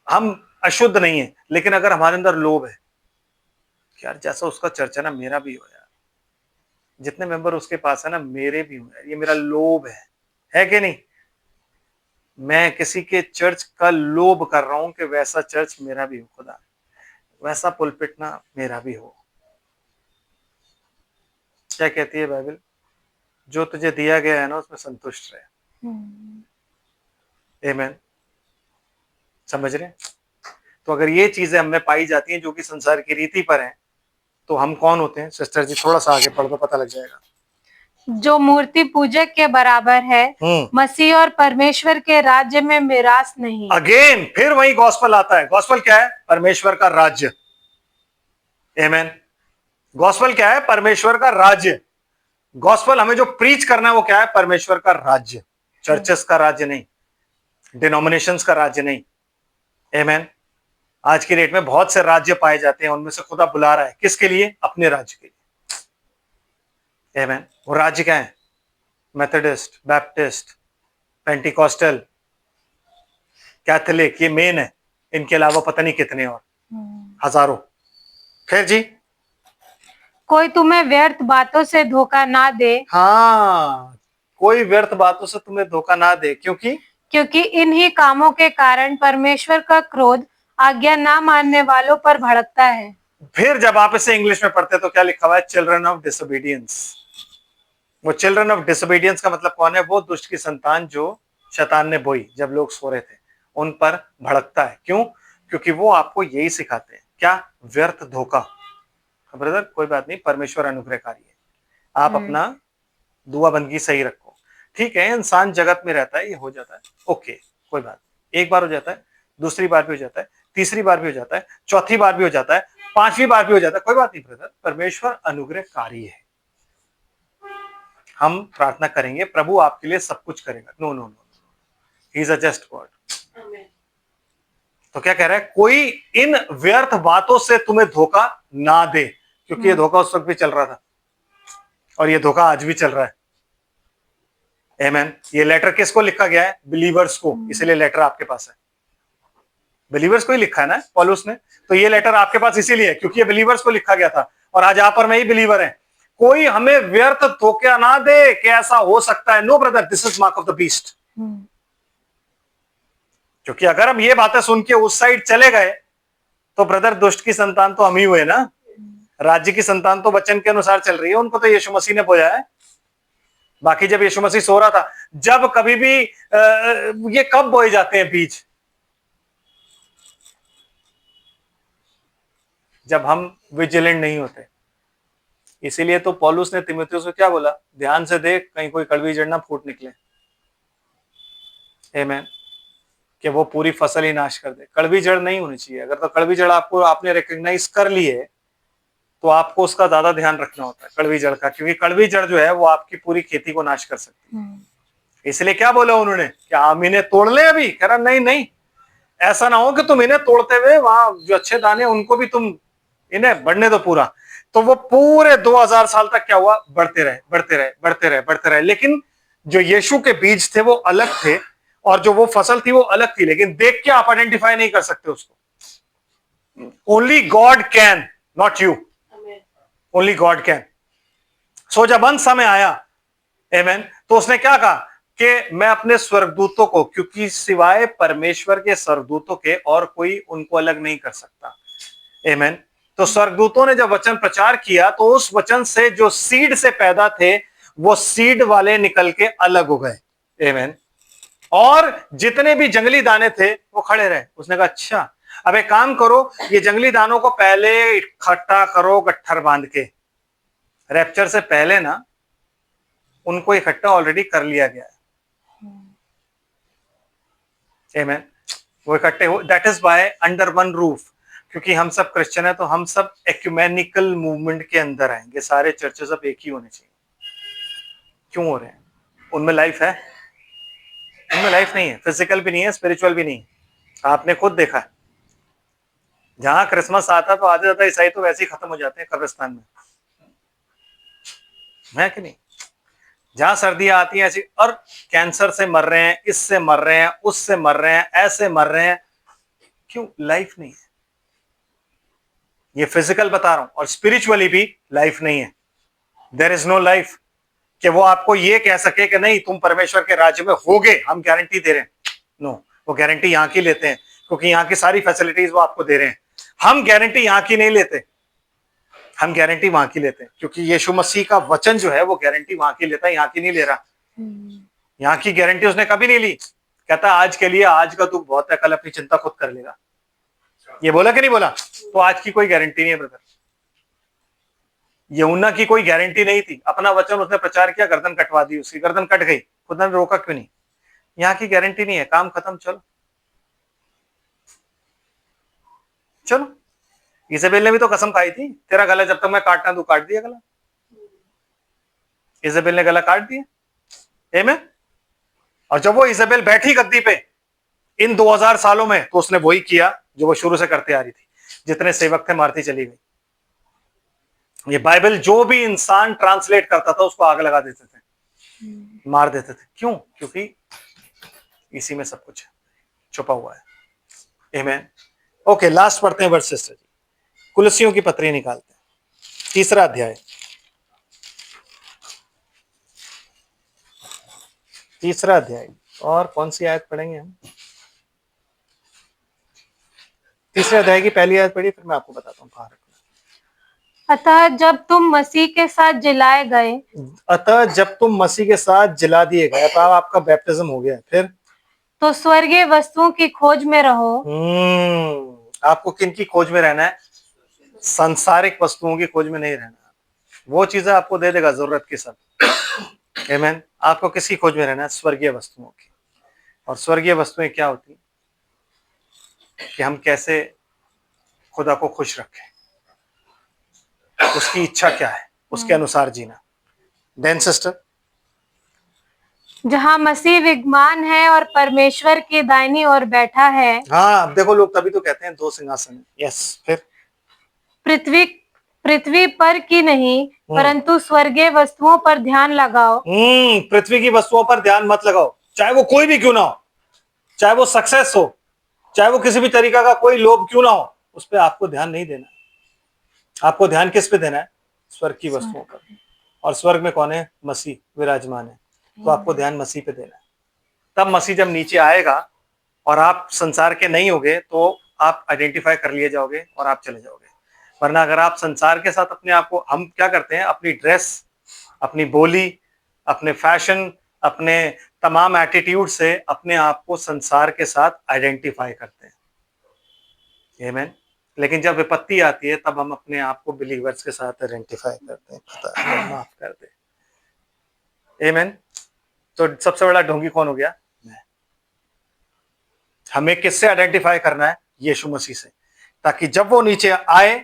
हम अशुद्ध नहीं है, लेकिन अगर हमारे अंदर लोभ है, यार जैसा उसका चर्चा ना, मेरा भी हो यार, जितने मेंबर उसके पास है ना, मेरे भी हो यार, ये मेरा लोभ है कि नहीं? मैं किसी के चर्च का लोभ कर रहा हूं कि वैसा चर्च मेरा भी हो, खुदा वैसा पुलपिट ना मेरा भी हो। क्या कहती है बाइबल? जो तुझे दिया गया है ना, उसमें संतुष्ट रहे। आमीन। समझ रहे? तो अगर ये चीजें हमें पाई जाती हैं जो कि संसार की रीति पर हैं, तो हम कौन होते हैं? सिस्टर जी थोड़ा सा आगे पढ़ दो, पता लग जाएगा। जो मूर्ति पूजक के बराबर है, मसीह और परमेश्वर के राज्य में मिरास नहीं। अगेन फिर वही गॉस्पल आता है। गॉस्पल क्या है? परमेश्वर का राज्य। आमीन। गॉस्पल क्या है? परमेश्वर का राज्य। गॉस्पल हमें जो प्रीच करना है वो क्या है? परमेश्वर का राज्य, चर्चेस का राज्य नहीं, डिनोमिनेशंस का राज्य नहीं। आमीन। आज की डेट में बहुत से राज्य पाए जाते हैं, उनमें से खुदा बुला रहा है किसके लिए? अपने राज्य के लिए। आमीन। वो राज्य क्या है? मेथोडिस्ट, बैप्टिस्ट, पेंटिकॉस्टल, कैथोलिक, ये मेन है। इनके अलावा पता नहीं कितने और हजारों। फिर जी, कोई तुम्हें व्यर्थ बातों से धोखा ना दे। हाँ, कोई व्यर्थ बातों से तुम्हें धोखा ना दे, क्योंकि इन्हीं कामों के कारण परमेश्वर का क्रोध आज्ञा ना मानने वालों पर भड़कता है। फिर जब आप इसे इंग्लिश में पढ़ते तो क्या लिखा हुआ है? Children of disobedience. वो चिल्ड्रन ऑफ डिसोबीडियंस का मतलब कौन है? वो दुष्ट की संतान जो शैतान ने बोई जब लोग सो रहे थे, उन पर भड़कता है। क्यों? क्योंकि वो आपको यही सिखाते हैं। क्या? व्यर्थ धोखा। ब्रदर कोई बात नहीं, परमेश्वर अनुग्रहकारी है, आप अपना दुआ बंदगी सही रखो। ठीक है, इंसान जगत में रहता है, ये हो जाता है, ओके कोई बात नहीं। एक बार हो जाता है, दूसरी बार भी हो जाता है, तीसरी बार भी हो जाता है, चौथी बार भी हो जाता है, 5वीं बार भी हो जाता है, कोई बात नहीं ब्रदर, परमेश्वर अनुग्रहकारी है। हम प्रार्थना करेंगे प्रभु आपके लिए सब कुछ करेगा, no no no, he is a just God. तो क्या कह रहा है, कोई इन व्यर्थ बातों से तुम्हें धोखा ना दे, क्योंकि ये धोखा उस वक्त भी चल रहा था और ये धोखा आज भी चल रहा है। आमेन। ये लेटर किसको लिखा गया है? बिलीवर्स को, इसलिए लेटर आपके पास है। बिलीवर्स को ही लिखा है ना पौलुस ने, तो ये लेटर आपके पास इसीलिए है क्योंकि ये बिलीवर्स को लिखा गया था और आज आप और मैं ही बिलीवर हैं। कोई हमें व्यर्थ धोखा ना दे कि ऐसा हो सकता है। No brother, this is mark of the beast. क्योंकि अगर हम ये बातें सुन के उस साइड चले गए तो ब्रदर, दुष्ट की संतान तो हम ही हुए ना। राज्य की संतान तो वचन के अनुसार चल रही है, उनको तो यीशु मसीह ने बोया है। बाकी जब यीशु मसीह सो रहा था, जब कभी भी ये कब बोए जाते हैं बीज? जब हम विजिलेंट नहीं होते। इसीलिए तो पौलुस ने तीमुथियुस को क्या बोला? ध्यान से देख, कहीं कोई कड़वी जड़ ना फूट निकले। आमीन। कि वो पूरी फसल ही नाश कर दे। कड़वी जड़ नहीं होनी चाहिए। अगर तो कड़वी जड़ आपने रिकॉग्नाइज कर ली है तो आपको उसका ज्यादा ध्यान रखना होता है, कड़वी जड़ का, क्योंकि कड़वी जड़ जो है वो आपकी पूरी खेती को नाश कर सकती है। इसलिए क्या बोला उन्होंने? क्या हम इन्हें तोड़ ले? अभी कह रहा नहीं नहीं, ऐसा ना हो कि तुम इन्हें तोड़ते हुए वहां जो अच्छे दाने उनको भी तुम इन्हें बढ़ने दो पूरा। तो वो पूरे 2000 साल तक क्या हुआ? बढ़ते रहे बढ़ते रहे बढ़ते रहे बढ़ते रहे। लेकिन जो यीशु के बीज थे वो अलग थे और जो वो फसल थी वो अलग थी, लेकिन देख के आप आइडेंटिफाई नहीं कर सकते उसको। Only God can, not you. Only God can. So जब अंत समय आया, आमेन, तो उसने क्या कहा कि मैं अपने स्वर्गदूतों को, क्योंकि सिवाय परमेश्वर के स्वर्गदूतों के और कोई उनको अलग नहीं कर सकता। आमेन। तो स्वर्गदूतों ने जब वचन प्रचार किया तो उस वचन से जो सीड से पैदा थे वो सीड वाले निकल के अलग हो गए। आमेन। और जितने भी जंगली दाने थे वो खड़े रहे। उसने कहा अच्छा, अब एक काम करो, ये जंगली दानों को पहले इकट्ठा करो गट्ठर बांध के। रैप्चर से पहले ना उनको इकट्ठा ऑलरेडी कर लिया गया है। आमेन। वो इकट्ठे हो, that is by under one roof. क्योंकि हम सब क्रिश्चियन है तो हम सब एक्यूमेनिकल मूवमेंट के अंदर आएंगे। सारे चर्चेस अब एक ही होने चाहिए। क्यों हो रहे हैं? उनमें लाइफ है? उनमें लाइफ नहीं है। फिजिकल भी नहीं है, स्पिरिचुअल भी नहीं है। आपने खुद देखा है, जहां क्रिसमस आता तो आधे ज्यादा ईसाई तो वैसे ही खत्म हो जाते हैं कब्रिस्तान में, है कि नहीं? जहां सर्दियां आती हैं ऐसी, और कैंसर से मर रहे हैं, इससे मर रहे हैं, उससे मर रहे हैं, ऐसे मर रहे हैं। क्यों? लाइफ नहीं है। ये फिजिकल बता रहा हूं, और स्पिरिचुअली भी लाइफ नहीं है। देयर इज नो लाइफ कि वो आपको ये कह सके कि नहीं तुम परमेश्वर के राज्य में होगे, हम गारंटी दे रहे हैं। नो, वो गारंटी यहां की लेते हैं क्योंकि यहां की सारी फैसिलिटीज वो आपको दे रहे हैं। हम गारंटी यहां की नहीं लेते, हम गारंटी वहां की लेते हैं, क्योंकि यीशु मसीह का वचन जो है वो गारंटी वहां की लेता है, यहाँ की नहीं ले रहा। यहाँ की गारंटी उसने कभी नहीं ली। कहता आज के लिए, आज का दुख बहुत है, कल अपनी चिंता खुद कर लेगा। ये बोला कि नहीं बोला? तो आज की कोई गारंटी नहीं है ब्रदर। यूहन्ना की कोई गारंटी नहीं थी। अपना वचन उसने प्रचार किया, गर्दन कटवा दी, उसकी गर्दन कट गई, खुदा ने रोका क्यों नहीं? यहाँ की गारंटी नहीं है। काम खत्म, चलो चलो। इजेबेल ने भी तो कसम खाई थी, तेरा गला जब तक मैं काटना दूं, काट दिया गला। इजेबेल ने गला काट दिया। आमीन। और जब वो इजेबेल बैठी गद्दी पे इन 2000 सालों में, तो उसने वही किया जो वो शुरू से करते आ रही थी। जितने सेवक थे मारती चली गई। ये बाइबल जो भी इंसान ट्रांसलेट करता था उसको आग लगा देते थे, मार देते थे। क्यों? क्योंकि इसी में सब कुछ छुपा हुआ है। आमीन। ओके, लास्ट पढ़ते हैं वर्स सिस्टर जी। कुलसियों की पत्री निकालते हैं, 3रा अध्याय। 3रा अध्याय। और कौन सी आयत पढ़ेंगे हम? 3रे अध्याय की पहली आयत पढ़िए, फिर मैं आपको बताता हूँ कहाँ रखना। अतः जब तुम मसीह के साथ जलाए गए, अतः जब तुम मसीह के साथ जला दिए गए, तो आपका बैप्टिज्म हो गया, फिर तो स्वर्गीय वस्तुओं की खोज में रहो। आपको किन की खोज में रहना है? सांसारिक वस्तुओं की खोज में नहीं रहना। वो चीजें आपको दे देगा जरूरत की सब। आमीन। आपको किसकी खोज में रहना है? स्वर्गीय वस्तुओं की। और स्वर्गीय वस्तुएं क्या होती है? कि हम कैसे खुदा को खुश रखें, उसकी इच्छा क्या है, उसके अनुसार जीना। देन सिस्टर, जहाँ मसीह विद्यमान है और परमेश्वर की दाहिनी ओर बैठा है। हाँ, अब देखो लोग तभी तो कहते हैं दो सिंहासन है। यस, फिर पृथ्वी पृथ्वी पर की नहीं परंतु स्वर्गीय वस्तुओं पर ध्यान लगाओ। पृथ्वी की वस्तुओं पर ध्यान मत लगाओ, चाहे वो कोई भी क्यों ना हो, चाहे वो सक्सेस हो, चाहे वो किसी भी तरीका का कोई लोभ क्यों ना हो, उस पर आपको ध्यान नहीं देना। आपको ध्यान किस पे देना है? स्वर्ग की वस्तुओं पर। और स्वर्ग में कौन है? मसीह विराजमान है। तो आपको ध्यान मसीह पे देना है। तब मसीह जब नीचे आएगा और आप संसार के नहीं होगे तो आप आइडेंटिफाई कर लिए जाओगे और आप चले जाओगे। वरना अगर आप संसार के साथ अपने आप को, हम क्या करते हैं, अपनी ड्रेस, अपनी बोली, अपने फैशन, अपने तमाम एटीट्यूड से अपने आप को संसार के साथ आइडेंटिफाई करते हैं। आमीन। लेकिन जब विपत्ति आती है तब हम अपने आप को बिलीवर्स के साथ आइडेंटिफाई करते हैं। पता है, माफ कर दे। आमीन। तो सबसे बड़ा ढोंगी कौन हो गया? मैं। हमें किससे आइडेंटिफाई करना है? यीशु मसीह से, ताकि जब वो नीचे आए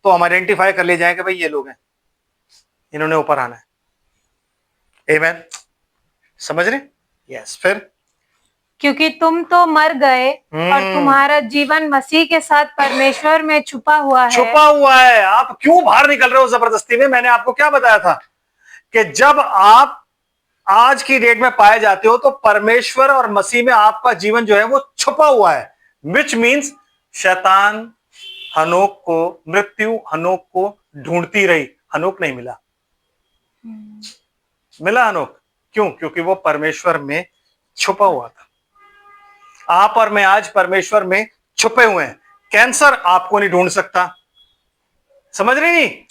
तो हम आइडेंटिफाई कर ले जाए कि भाई ये लोग हैं, इन्होंने ऊपर आना है। आमीन। समझ रहे? यस। फिर क्योंकि तुम तो मर गए और तुम्हारा जीवन मसीह के साथ परमेश्वर में छुपा हुआ है। आप क्यों बाहर निकल रहे हो जबरदस्ती में? मैंने आपको क्या बताया था कि जब आप आज की डेट में पाए जाते हो तो परमेश्वर और मसीह में आपका जीवन जो है वो छुपा हुआ है। विच मीन्स शैतान हनोक को, मृत्यु हनोक को ढूंढती रही, हनोक नहीं मिला। मिला हनोक? क्यों? क्योंकि वो परमेश्वर में छुपा हुआ था। आप और मैं आज परमेश्वर में छुपे हुए हैं। कैंसर आपको नहीं ढूंढ सकता, समझ रही नहीं?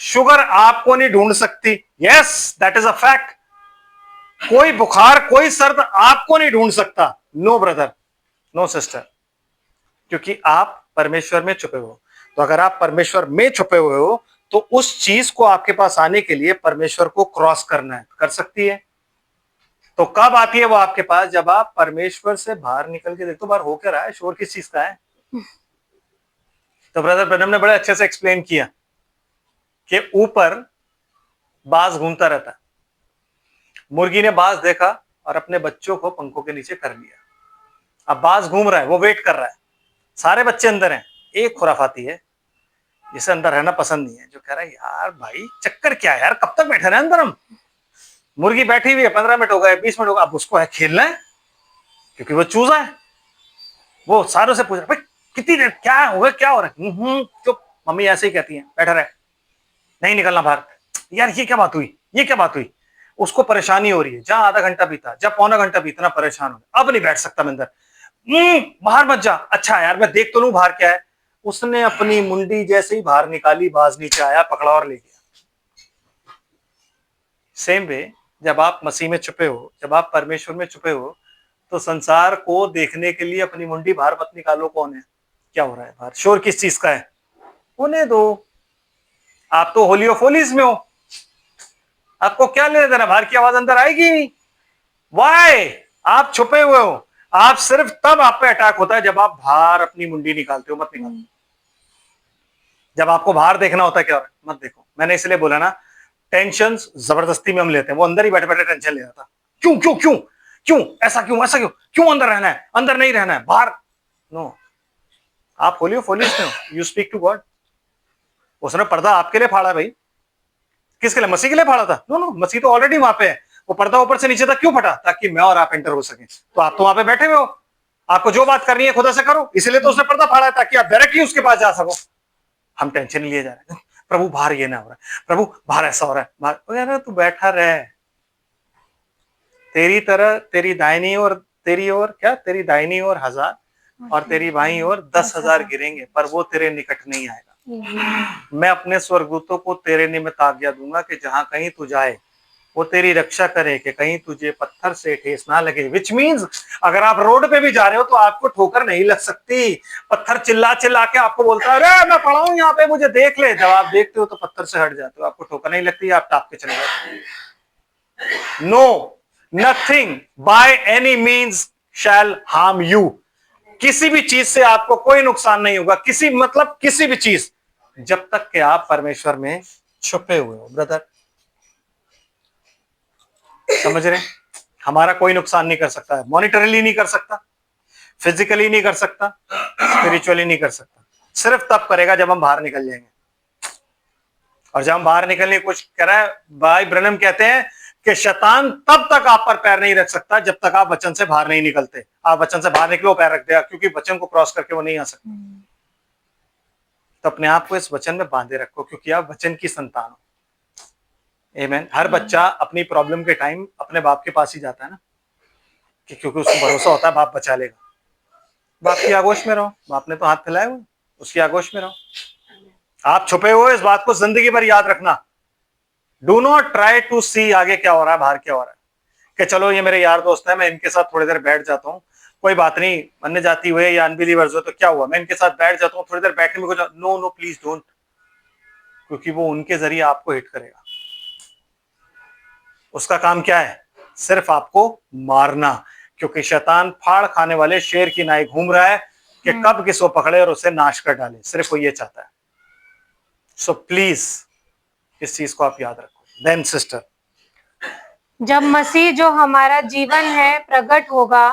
शुगर आपको नहीं ढूंढ सकती। Yes, that is a fact. कोई बुखार, कोई सर्द आपको नहीं ढूंढ सकता। नो ब्रदर, नो सिस्टर, क्योंकि आप परमेश्वर में छुपे हो। तो अगर आप परमेश्वर में छुपे हुए हो तो उस चीज को आपके पास आने के लिए परमेश्वर को क्रॉस करना है। कर सकती है। तो कब आती है वो आपके पास? जब आप परमेश्वर से बाहर निकल के देखो बाहर हो क्या रहा है, शोर किस चीज का है। तो ब्रदर ब्रनम ने बड़े अच्छे से एक्सप्लेन किया कि ऊपर बाज घूमता रहता है। मुर्गी ने बाज देखा और अपने बच्चों को पंखों के नीचे कर लिया। अब बाज घूम रहा है, वो वेट कर रहा है, सारे बच्चे अंदर हैं। एक खुराफाती है जिसे अंदर रहना पसंद नहीं है, जो कह रहा है यार भाई चक्कर क्या है यार, कब तक बैठे रहे अंदर हम। मुर्गी बैठी हुई है, 15 मिनट हो गए, 20 मिनट हो गए, अब उसको है खेलना है क्योंकि वो चूजा है। वो सारों से पूछ रहा भाई कितनी देर, क्या हो गया, क्या हो रहा है? चुप, मम्मी ऐसे ही कहती है, बैठा रहे, नहीं निकलना बाहर। यार ये क्या बात हुई, ये क्या बात हुई? उसको परेशानी हो रही है। जहां आधा घंटा बीता, जब पौना घंटा बीतना, परेशान हो, अब नहीं बैठ सकता मैं अंदर। बाहर मत जा। अच्छा यार मैं देख तो लूं बाहर क्या है। उसने अपनी मुंडी जैसे ही बाहर निकाली, बाज नीचे आया, पकड़ा और ले गया। सेम वे जब आप मसीह में छुपे हो, जब आप परमेश्वर में छुपे हो, तो संसार को देखने के लिए अपनी मुंडी बाहर मत निकालो। कौन है, क्या हो रहा है बाहर, शोर किस चीज का है, होने दो। आप तो होली ऑफ होलीज में हो, आपको क्या लेना देना, बाहर की आवाज अंदर आएगी नहीं। वाई? आप छुपे हुए हो। आप सिर्फ तब आप पे अटैक होता है जब आप बाहर अपनी मुंडी निकालते हो। मत निकालो। जब आपको बाहर देखना होता है क्या हो रहा है, मत देखो। मैंने इसलिए बोला ना, टेंशन जबरदस्ती में हम लेते हैं। वो अंदर ही बैठे बैठे टेंशन ले रहा था। क्यों क्यों क्यों क्यों ऐसा, क्यों ऐसा, क्यों क्यों अंदर रहना है, अंदर नहीं रहना है, बाहर। नो, आप होली ऑफ होलीज में हो, यू स्पीक टू गॉड। उसने पर्दा आपके लिए फाड़ा भाई। किसके लिए? मसीह के लिए फाड़ा था? नो नो, मसीह तो ऑलरेडी वहां पे है। वो पर्दा ऊपर से नीचे तक क्यों फटा? ताकि मैं और आप एंटर हो सके। तो आप तो वहां पे बैठे हुए हो, आपको जो बात करनी है खुदा से करो। इसलिए तो उसने पर्दा फाड़ा है, ताकि आप डायरेक्टली उसके पास जा सको। हम टेंशन लिए जा रहे हैं, प्रभु बाहर ये ना हो रहा है, प्रभु बाहर ऐसा हो रहा है, बाहर। तू बैठा रहे। तेरी तरह तेरी दाहिनी ओर, तेरी ओर क्या, तेरी दाहिनी ओर 1000 और तेरी बाईं ओर 10,000 गिरेंगे, पर वो तेरे निकट नहीं आएगा। मैं अपने स्वर्गदूतों को तेरे निमित्त आज्ञा दूंगा कि जहां कहीं तू जाए वो तेरी रक्षा करे कि कहीं तुझे पत्थर से ठेस ना लगे। विच मीन्स अगर आप रोड पे भी जा रहे हो तो आपको ठोकर नहीं लग सकती। पत्थर चिल्ला चिल्ला के आपको बोलता है अरे मैं पड़ा हूं यहाँ पे, मुझे देख ले। जब आप देखते हो तो पत्थर से हट जाते हो, आपको ठोकर नहीं लगती, आप टाप के चले जाते। No, nothing by any means shall harm you. किसी भी चीज से आपको कोई नुकसान नहीं होगा, किसी मतलब किसी भी चीज, जब तक कि आप परमेश्वर में छुपे हुए हो। ब्रदर समझ रहे? हमारा कोई नुकसान नहीं कर सकता है, मॉनिटरली नहीं कर सकता, फिजिकली नहीं कर सकता, स्पिरिचुअली नहीं कर सकता। सिर्फ तब करेगा जब हम बाहर निकल जाएंगे। और जब हम बाहर निकलने की कोशिश कर रहे हैं, भाई ब्रनम कहते हैं कि शैतान तब तक आप पर पैर नहीं रख सकता जब तक आप वचन से बाहर नहीं निकलते। आप वचन से बाहर निकलो, पैर रख देगा, क्योंकि वचन को क्रॉस करके वो नहीं आ सकता। तो अपने आप को इस वचन में बांधे रखो, क्योंकि आप वचन की संतान हो। आमीन। हर बच्चा अपनी प्रॉब्लम के टाइम अपने बाप के पास ही जाता है ना, कि क्योंकि उसको भरोसा होता है बाप बचा लेगा। बाप की आगोश में रहो, बाप ने तो हाथ फैलाए हुए, उसकी आगोश में रहो। आप छुपे हुए इस बात को जिंदगी भर याद रखना। डू नॉट ट्राई टू सी आगे क्या हो रहा है, बाहर क्या हो रहा है, कि चलो ये मेरे यार दोस्त है, मैं इनके साथ थोड़ी देर बैठ जाता हूँ, कोई बात नहीं, अन्य जाति हुए या अनबिलीवर्स हो तो क्या हुआ, मैं इनके साथ बैठ जाता हूँ, थोड़ी देर बैठने में कुछ। नो नो, प्लीज डोंट, क्योंकि वो उनके जरिए आपको हिट करेगा। उसका काम क्या है? सिर्फ आपको मारना, क्योंकि शैतान फाड़ खाने वाले शेर की नाई घूम रहा है कि कब किसको पकड़े और उसे नाश कर डाले। सिर्फ वो ये चाहता है। सो प्लीज इस चीज को आप याद रखो। देन सिस्टर, जब मसीह जो हमारा जीवन है प्रकट होगा,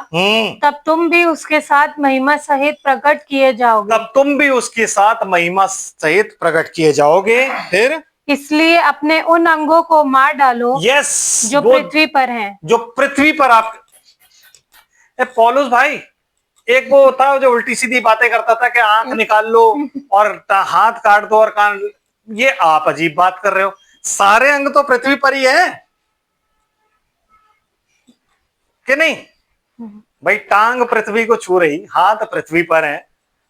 तब तुम भी उसके साथ महिमा सहित प्रकट किए जाओगे। तब तुम भी उसके साथ महिमा सहित प्रकट किए जाओगे। फिर इसलिए अपने उन अंगों को मार डालो, यस, जो पृथ्वी पर हैं। जो पृथ्वी पर आप। पौलुस भाई, एक वो होता है जो उल्टी सीधी बातें करता था कि आंख निकाल लो और हाथ काट दो और कान, ये आप अजीब बात कर रहे हो। सारे अंग तो पृथ्वी पर ही है कि नहीं भाई? टांग पृथ्वी को छू रही, हाथ पृथ्वी पर है,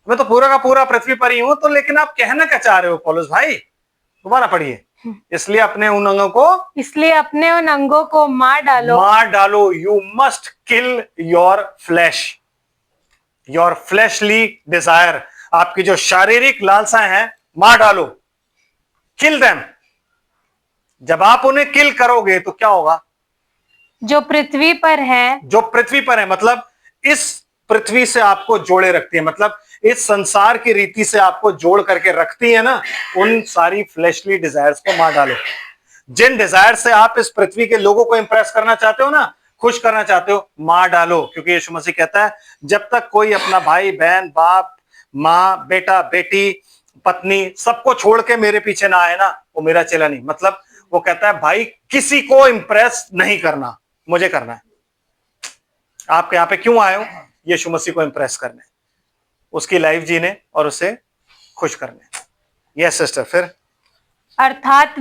मैं तो पूरा का पूरा पृथ्वी पर ही हूं। तो लेकिन आप कहना क्या चाह रहे हो पौलुस भाई? दोबारा पढ़िए। इसलिए अपने उन अंगों को मार डालो। You must kill your flesh, your fleshly desire. आपकी जो शारीरिक लालसाएं हैं, मार डालो, किल देम। जब आप उन्हें किल करोगे तो क्या होगा? जो पृथ्वी पर है, मतलब इस पृथ्वी से आपको जोड़े रखती है, मतलब इस संसार की रीति से आपको जोड़ करके रखती है ना, उन सारी फ्लैशली डिजायर्स को मार डालो। जिन डिजायर से आप इस पृथ्वी के लोगों को इंप्रेस करना चाहते हो ना, खुश करना चाहते हो, मार डालो। क्योंकि यीशु मसीह कहता है, जब तक कोई अपना भाई बहन, बाप, माँ, बेटा, बेटी, पत्नी, सबको छोड़ के मेरे पीछे ना आए ना, वो मेरा चेला नहीं। मतलब वो कहता है भाई, किसी को इंप्रेस नहीं करना, मुझे करना है। आप यहाँ पे क्यों आए हो? यीशु मसीह को इंप्रेस करने, उसकी लाइफ जीने और उसे खुश करने। यस सिस्टर, फिर अर्थात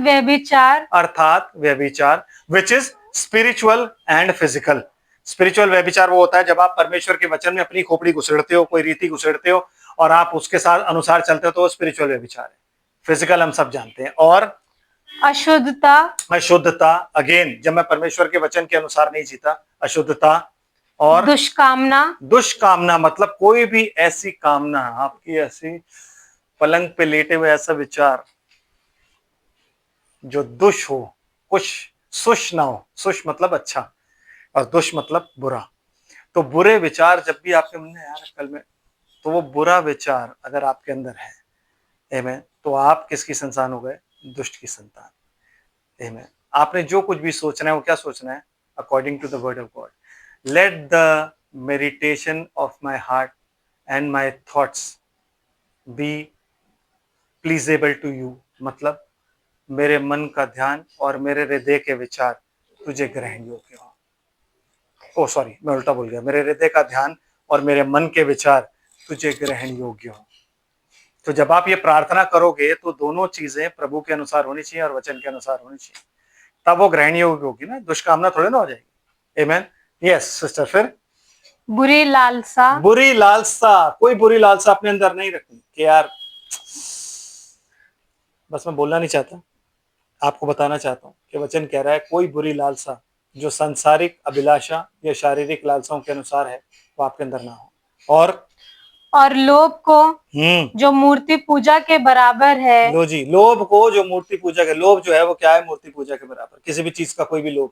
व्यभिचार, which is spiritual and physical. Spiritual व्यभिचार वो होता है जब आप परमेश्वर के वचन में अपनी खोपड़ी घुसेड़ते हो, कोई रीति घुसेड़ते हो और आप उसके साथ अनुसार चलते हो, तो वो स्पिरिचुअल व्यभिचार है। फिजिकल हम सब जानते हैं। और अशुद्धता, अगेन जब मैं परमेश्वर के वचन के अनुसार नहीं जीता, अशुद्धता। और दुष्कामना मतलब कोई भी ऐसी कामना, आपकी ऐसी पलंग पे लेटे हुए ऐसा विचार जो दुष्ट हो, कुछ सुश ना हो। सुश मतलब अच्छा और दुष्ट मतलब बुरा। तो बुरे विचार जब भी आपके मन में आया कल में, तो वो बुरा विचार अगर आपके अंदर है, आमीन, तो आप किसकी संतान हो गए? दुष्ट की संतान। आमीन। आपने जो कुछ भी सोचना है वो क्या सोचना है? According to the word of God. Let the meditation of my heart and my thoughts be pleasable to you. मतलब मेरे मन का ध्यान और मेरे हृदय के विचार तुझे ग्रहण योग्य हो। ओ सॉरी, मैं उल्टा बोल गया। मेरे हृदय का ध्यान और मेरे मन के विचार तुझे ग्रहण योग्य हो। तो जब आप ये प्रार्थना करोगे तो दोनों चीजें प्रभु के अनुसार होनी चाहिए और वचन के अनुसार होनी चाहिए, तब वो ग्रहण योग्य होगी ना, दुष्कामना थोड़ी ना हो जाएगी। आमीन। यस सिस्टर, फिर बुरी लालसा। कोई बुरी लालसा अपने अंदर नहीं रखनी कि यार, बस मैं बोलना नहीं चाहता, आपको बताना चाहता हूँ कि वचन कह रहा है कोई बुरी लालसा जो सांसारिक अभिलाषा या शारीरिक लालसाओं के अनुसार है, वो आपके अंदर ना हो। और लोभ को जो मूर्ति पूजा के बराबर है। लो जी, लोभ को जो मूर्ति पूजा के, लोभ जो है वो क्या है? मूर्ति पूजा के बराबर। किसी भी चीज का कोई भी लोभ,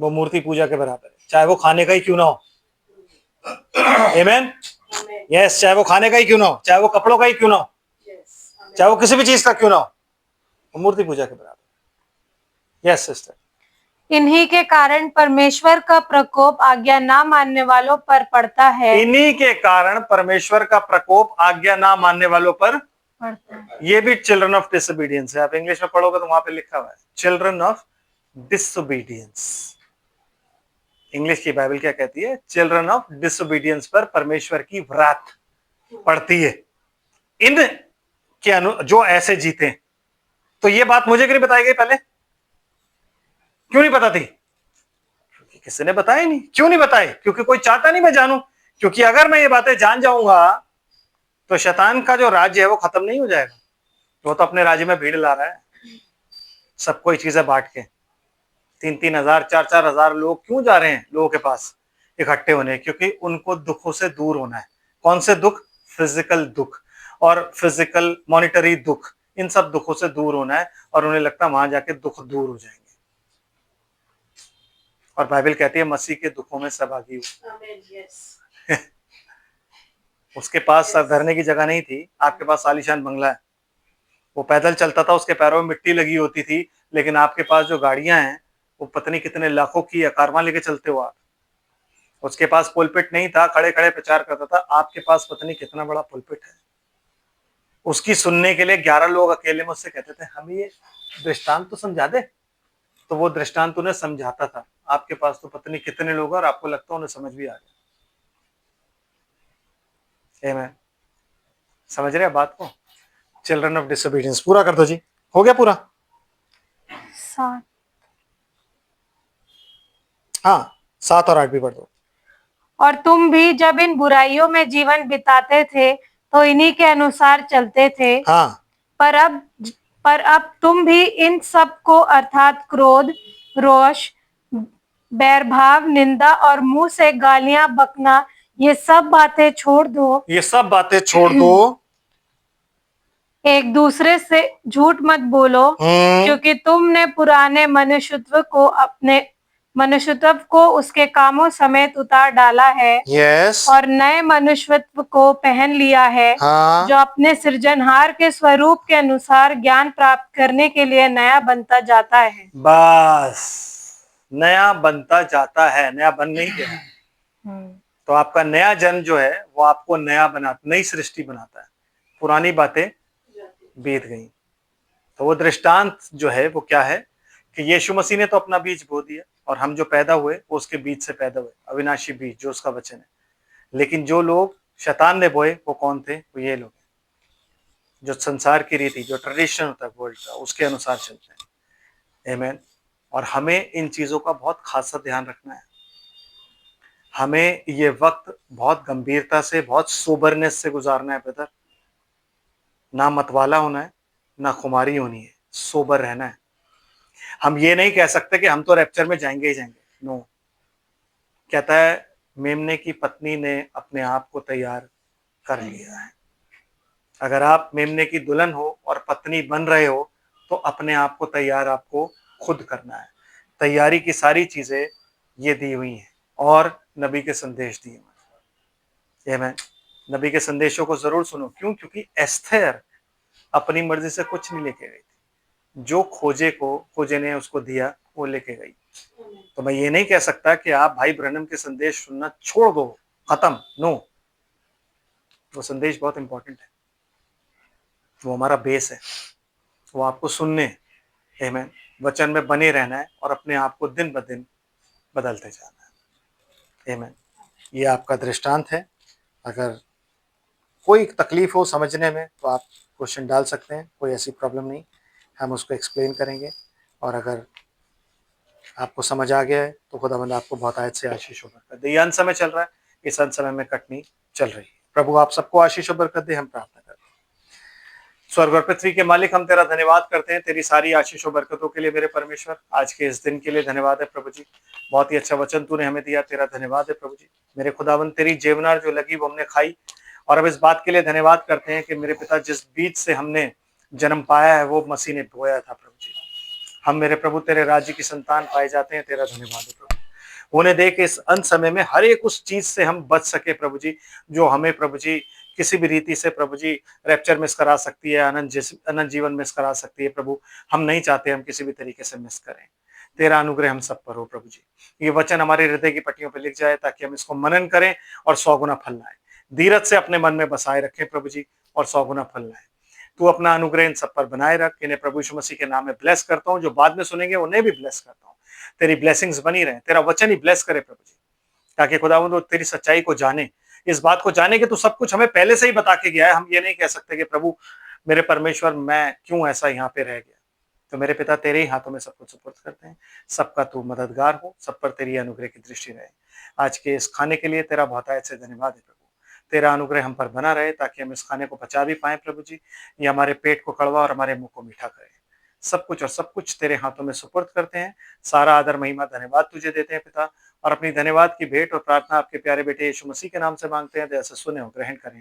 वो मूर्ति पूजा के बराबर है, चाहे वो खाने का ही क्यों ना हो। आमीन। यस, चाहे वो खाने का ही क्यों ना हो, चाहे वो कपड़ों का ही क्यों ना हो, चाहे वो किसी भी चीज का क्यों ना हो, वो मूर्ति पूजा के बराबर। Yes sister. इन्हीं के कारण परमेश्वर का प्रकोप आज्ञा ना मानने वालों पर पड़ता है। इन्हीं के कारण परमेश्वर का प्रकोप आज्ञा ना मानने वालों पर पड़ता है। ये भी चिल्ड्रन ऑफ डिसोबीडियंस है। आप इंग्लिश में पढ़ोगे तो वहां पे लिखा हुआ है चिल्ड्रन ऑफ डिसोबीडियंस। इंग्लिश की बाइबल क्या कहती है? चिल्ड्रन ऑफ डिसोबीडियंस पर परमेश्वर की वरात पड़ती है इन के जो ऐसे जीते। तो ये बात मुझे क्यों नहीं बताई गई पहले? क्यों नहीं पता थी? क्योंकि किसी ने बताया नहीं। क्यों नहीं बताए? क्योंकि कोई चाहता नहीं मैं जानूं। क्योंकि अगर मैं ये बातें जान जाऊंगा तो शैतान का जो राज्य है वो खत्म नहीं हो जाएगा। वो तो अपने राज्य में भीड़ ला रहा है, सबको ये चीजें बांट के। 3-3 हजार 4-4 हजार लोग क्यों जा रहे हैं लोगों के पास इकट्ठे होने? क्योंकि उनको दुखों से दूर होना है। कौन से दुख? फिजिकल दुख और फिजिकल मॉनिटरी दुख, इन सब दुखों से दूर होना है। और उन्हें लगता है वहां जाके दुख दूर हो जाएंगे। और बाइबल कहती है मसीह के दुखों में सहभागी हो। उसके पास सर धरने की जगह नहीं थी, आपके पास आलीशान बंगला है। वो पैदल चलता था, उसके पैरों में मिट्टी लगी होती थी, लेकिन आपके पास जो गाड़ियां हैं वो पता नहीं कितने लाखों की कारवां लेके चलते हो आप। उसके पास पुलपिट नहीं था, खड़े खड़े प्रचार करता था। आपके पास पता नहीं कितना बड़ा पुलपिट है। उसकी सुनने के लिए 11 लोग अकेले में उससे कहते थे हमें ये दृष्टांत तो समझा दे। तो वो दृष्टांत उन्हें समझाता था। आपके पास तो पता नहीं कितने लोग और आपको लगता है उन्हें समझ भी आ गया। आमीन। समझ रहे हैं बात को? Children of disobedience. पूरा कर दो जी। हो गया पूरा? 7। हाँ, 7 और 8 भी पढ़ दो। और तुम भी जब इन बुराइयों में जीवन बिताते थे तो इन्हीं के अनुसार चलते थे। हाँ, पर अब तुम भी इन सब को अर्थात क्रोध, रोष, बैरभाव, निंदा और मुंह से गालियां बकना, ये सब बातें छोड़ दो। ये सब बातें छोड़ दो। एक दूसरे से झूठ मत बोलो, क्योंकि तुमने पुराने मनुष्यत्व को उसके कामों समेत उतार डाला है। यस। और नए मनुष्यत्व को पहन लिया है। हाँ। जो अपने सृजनहार के स्वरूप के अनुसार ज्ञान प्राप्त करने के लिए नया बनता जाता है। बस नया बनता जाता है, नया बन नहीं गया। तो आपका नया जन्म जो है वो आपको नई सृष्टि बनाता है। पुरानी बातें बीत गई। तो वो दृष्टांत जो है वो क्या है कि यीशु मसीह ने तो अपना बीज बो दिया और हम जो पैदा हुए वो उसके बीज से पैदा हुए, अविनाशी बीज जो उसका वचन है। लेकिन जो लोग शैतान ने बोए वो कौन थे? वो ये लोग जो संसार की रीति, जो ट्रेडिशन होता है वर्ल्ड का, उसके अनुसार चलते हैं। आमीन। और हमें इन चीजों का बहुत खासा ध्यान रखना है। हमें ये वक्त बहुत गंभीरता से, बहुत सोबरनेस से गुजारना है ब्रदर। ना मतवाला होना है, ना खुमारी होनी है, सोबर रहना है। हम ये नहीं कह सकते कि हम तो रैप्चर में जाएंगे ही जाएंगे। नो। कहता है मेमने की पत्नी ने अपने आप को तैयार कर लिया है। अगर आप मेमने की दुल्हन हो और पत्नी बन रहे हो तो अपने आप को तैयार आपको खुद करना है। तैयारी की सारी चीजें ये दी हुई हैं और नबी के संदेश दिए हुए हैं। नबी के संदेशों को जरूर सुनो। क्यों? क्योंकि एस्थर अपनी मर्जी से कुछ नहीं लेके गई थी। जो खोजे ने उसको दिया वो लेके गई। तो मैं ये नहीं कह सकता कि आप भाई ब्रनम के संदेश सुनना छोड़ दो, खत्म। नो, वो संदेश बहुत इंपॉर्टेंट है। वो हमारा बेस है। वो आपको सुनने, आमीन, वचन में बने रहना है और अपने आप को दिन ब दिन बदलते जाना है। आमीन। ये आपका दृष्टांत है। अगर कोई तकलीफ हो समझने में तो आप क्वेश्चन डाल सकते हैं, कोई ऐसी प्रॉब्लम नहीं, हम उसको एक्सप्लेन करेंगे। और अगर आपको समझ आ गया है तो खुदावंद आपको बहुत आयत से आशीष और बरकत दे। ये अंत समय चल रहा है, इस अंत समय में कटनी चल रही है। प्रभु आप सबको आशीष और बरकत दे, हम प्रार्थना करते हैं। स्वर्ग और पृथ्वी के मालिक, हम तेरा धन्यवाद करते हैं तेरी सारी आशीष और बरकतों के लिए मेरे परमेश्वर। आज के इस दिन के लिए धन्यवाद है प्रभु जी। बहुत ही अच्छा वचन तूने हमें दिया, तेरा धन्यवाद है प्रभु जी। मेरे खुदावंद तेरी जेवनार जो लगी वो हमने खाई, और अब इस बात के लिए धन्यवाद करते हैं कि मेरे पिता जिस बीज से हमने जन्म पाया है वो मसीह ने बोया था प्रभु जी। हम मेरे प्रभु तेरे राज्य की संतान पाए जाते हैं, तेरा धन्यवाद है प्रभु। उन्हें देख इस अंत समय में हर एक उस चीज से हम बच सके प्रभु जी, जो हमें प्रभु जी किसी भी रीति से प्रभु जी रैप्चर मिस करा सकती है, अनंत जीवन मिस करा सकती है प्रभु। हम नहीं चाहते हम किसी भी तरीके से मिस करें। तेरा अनुग्रह हम सब पर हो प्रभु जी। ये वचन हमारे हृदय की पट्टियों पर लिख जाए ताकि हम इसको मनन करें और 100 गुना फल लाएं। धीरज से अपने मन में बसाए रखें प्रभु जी और 100 गुना फल लाएं। तू अपना अनुग्रह इन सब पर बनाए रख। इन्हें प्रभु यीशु मसीह के नाम में ब्लेस करता हूँ, जो बाद में सुनेंगे उन्हें भी ब्लेस करता हूँ। तेरी ब्लेसिंग्स बनी रहे, तेरा वचन ही ब्लेस करे प्रभु जी, ताकि खुदावंद वो तेरी सच्चाई को जाने, इस बात को जाने कि तू सब कुछ हमें पहले से ही बता के गया है। हम ये नहीं कह सकते कि प्रभु मेरे परमेश्वर मैं क्यों ऐसा यहाँ पे रह गया। तो मेरे पिता तेरे ही हाथों में सब कुछ सुपुर्द करते हैं। सबका तू मददगार हो, सब पर तेरी अनुग्रह की दृष्टि रहे। आज के इस खाने के लिए तेरा बहुतायत से धन्यवाद है प्रभु। तेरा अनुग्रह हम पर बना रहे ताकि हम इस खाने को पचा भी पाए प्रभु जी। ये हमारे पेट को कड़वा और हमारे मुंह को मीठा करे। सब कुछ और सब कुछ तेरे हाथों में सुपुर्द करते हैं। सारा आदर महिमा धन्यवाद तुझे देते हैं पिता, और अपनी धन्यवाद की भेंट और प्रार्थना आपके प्यारे बेटे यीशु मसीह के नाम से मांगते हैं। दया से सुने और ग्रहण करें।